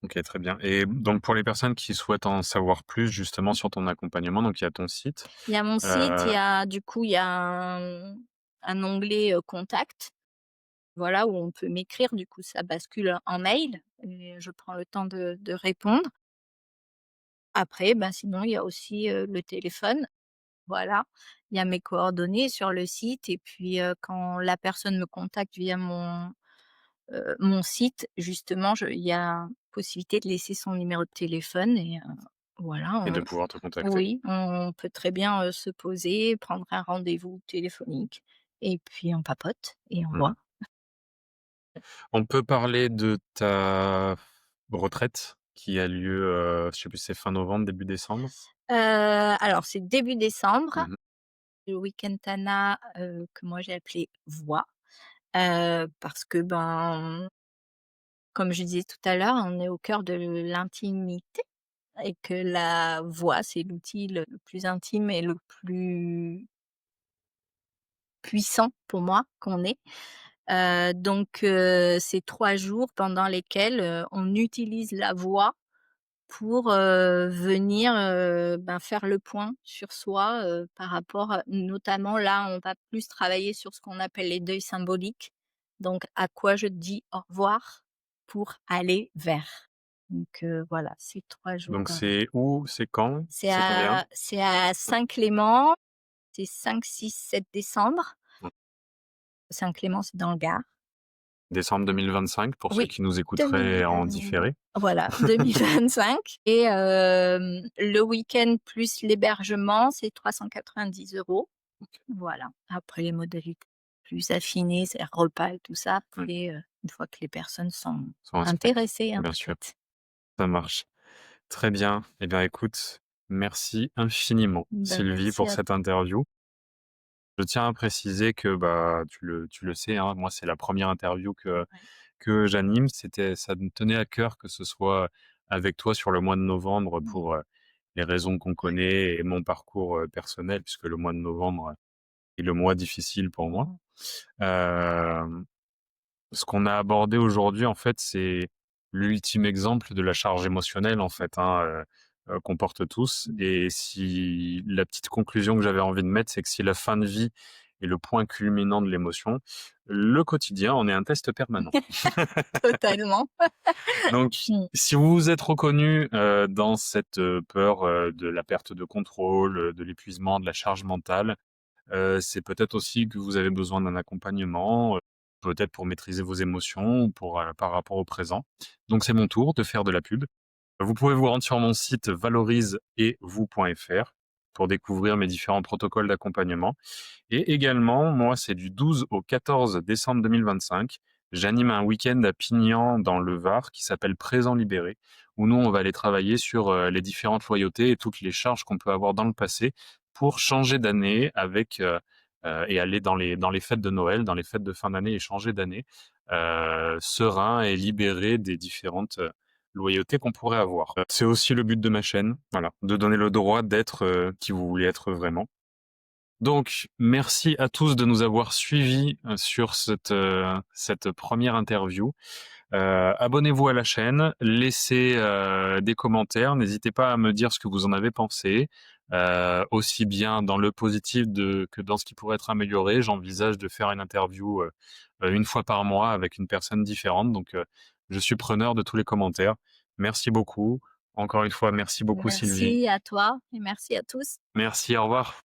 OK, très bien et donc pour les personnes qui souhaitent en savoir plus justement sur ton accompagnement, donc il y a ton site, Il y a mon site, il heu y a du coup, il y a un onglet, contact, voilà, où on peut m'écrire, du coup ça bascule en mail et je prends le temps de répondre. Après, ben, sinon il y a aussi, le téléphone, voilà. Il y a mes coordonnées sur le site et puis, quand la personne me contacte via mon site, justement, il y a possibilité de laisser son numéro de téléphone et voilà, et de pouvoir te contacter. oui, on peut très bien, se poser, prendre un rendez-vous téléphonique et puis on papote et on voit. Mmh. On peut parler de ta retraite qui a lieu, je sais plus si c'est fin novembre, début décembre? Alors c'est début décembre, Mmh. le week-end Tana, que moi j'ai appelé Voix, parce que, ben, comme je disais tout à l'heure, on est au cœur de l'intimité et que la voix, c'est l'outil le plus intime et le plus puissant pour moi qu'on ait. Donc c'est 3 jours pendant lesquels, on utilise la voix pour, venir, ben, faire le point sur soi, par rapport notamment là, on va plus travailler sur ce qu'on appelle les deuils symboliques. Donc à quoi je dis au revoir pour aller vers. Donc voilà, c'est 3 jours, Donc c'est où? C'est quand? c'est C'est combien? à Saint-Clément, c'est 5, 6, 7 décembre. Mmh. Saint-Clément, c'est dans le Gard. Décembre 2025 pour ceux Oui, qui nous écouteraient 2000, en différé. voilà, 2025 et le week-end plus l'hébergement, c'est 390 €. OK. Voilà. Après les modalités plus affinées, c'est repas et tout ça, Oui, après, une fois que les personnes sont sont inscrits. intéressées, hein, Bien sûr, peut-être. ça marche. Très bien. Eh bien écoute, merci infiniment Ben, Sylvie merci pour à cette interview. Je tiens à préciser que, bah, tu le sais, hein, moi c'est la première interview ouais. que j'anime. Ça me tenait à cœur que ce soit avec toi sur le mois de novembre Mmh. pour, les raisons qu'on Ouais. connaît et mon parcours, personnel puisque le mois de novembre est le mois difficile pour moi. Mmh. Hem Ce qu'on a abordé aujourd'hui, en fait, c'est l'ultime exemple de la charge émotionnelle, en fait, hein, qu'on porte tous. Mmh. Et si la petite conclusion que j'avais envie de mettre, c'est que si la fin de vie est le point culminant de l'émotion, le quotidien en est un test permanent. Totalement. Donc, Mmh. si vous vous êtes reconnu, dans cette, peur, de la perte de contrôle, de l'épuisement, de la charge mentale, c'est peut-être aussi que vous avez besoin d'un accompagnement, peut-être pour maîtriser vos émotions ou pour, par rapport au présent. Donc c'est mon tour de faire de la pub. Vous pouvez vous rendre sur mon site valoriseetvous.fr pour découvrir mes différents protocoles d'accompagnement. Et également, moi, c'est du 12 au 14 décembre 2025. J'anime un week-end à Pignan dans le Var qui s'appelle Présent Libéré, où nous, on va aller travailler sur les différentes loyautés et toutes les charges qu'on peut avoir dans le passé pour changer d'année avec et aller dans les fêtes de Noël, dans les fêtes de fin d'année et changer d'année serein et libéré des différentes loyautés qu'on pourrait avoir. C'est aussi le but de ma chaîne, voilà, de donner le droit d'être qui vous voulez être vraiment. Donc, merci à tous de nous avoir suivis sur cette première interview. Abonnez-vous à la chaîne, laissez des commentaires, n'hésitez pas à me dire ce que vous en avez pensé, aussi bien dans le positif que dans ce qui pourrait être amélioré. J'envisage de faire une interview une fois par mois avec une personne différente, donc je suis preneur de tous les commentaires. Merci beaucoup. Encore une fois, merci beaucoup Sylvie. Merci à toi et merci à tous. Merci, au revoir.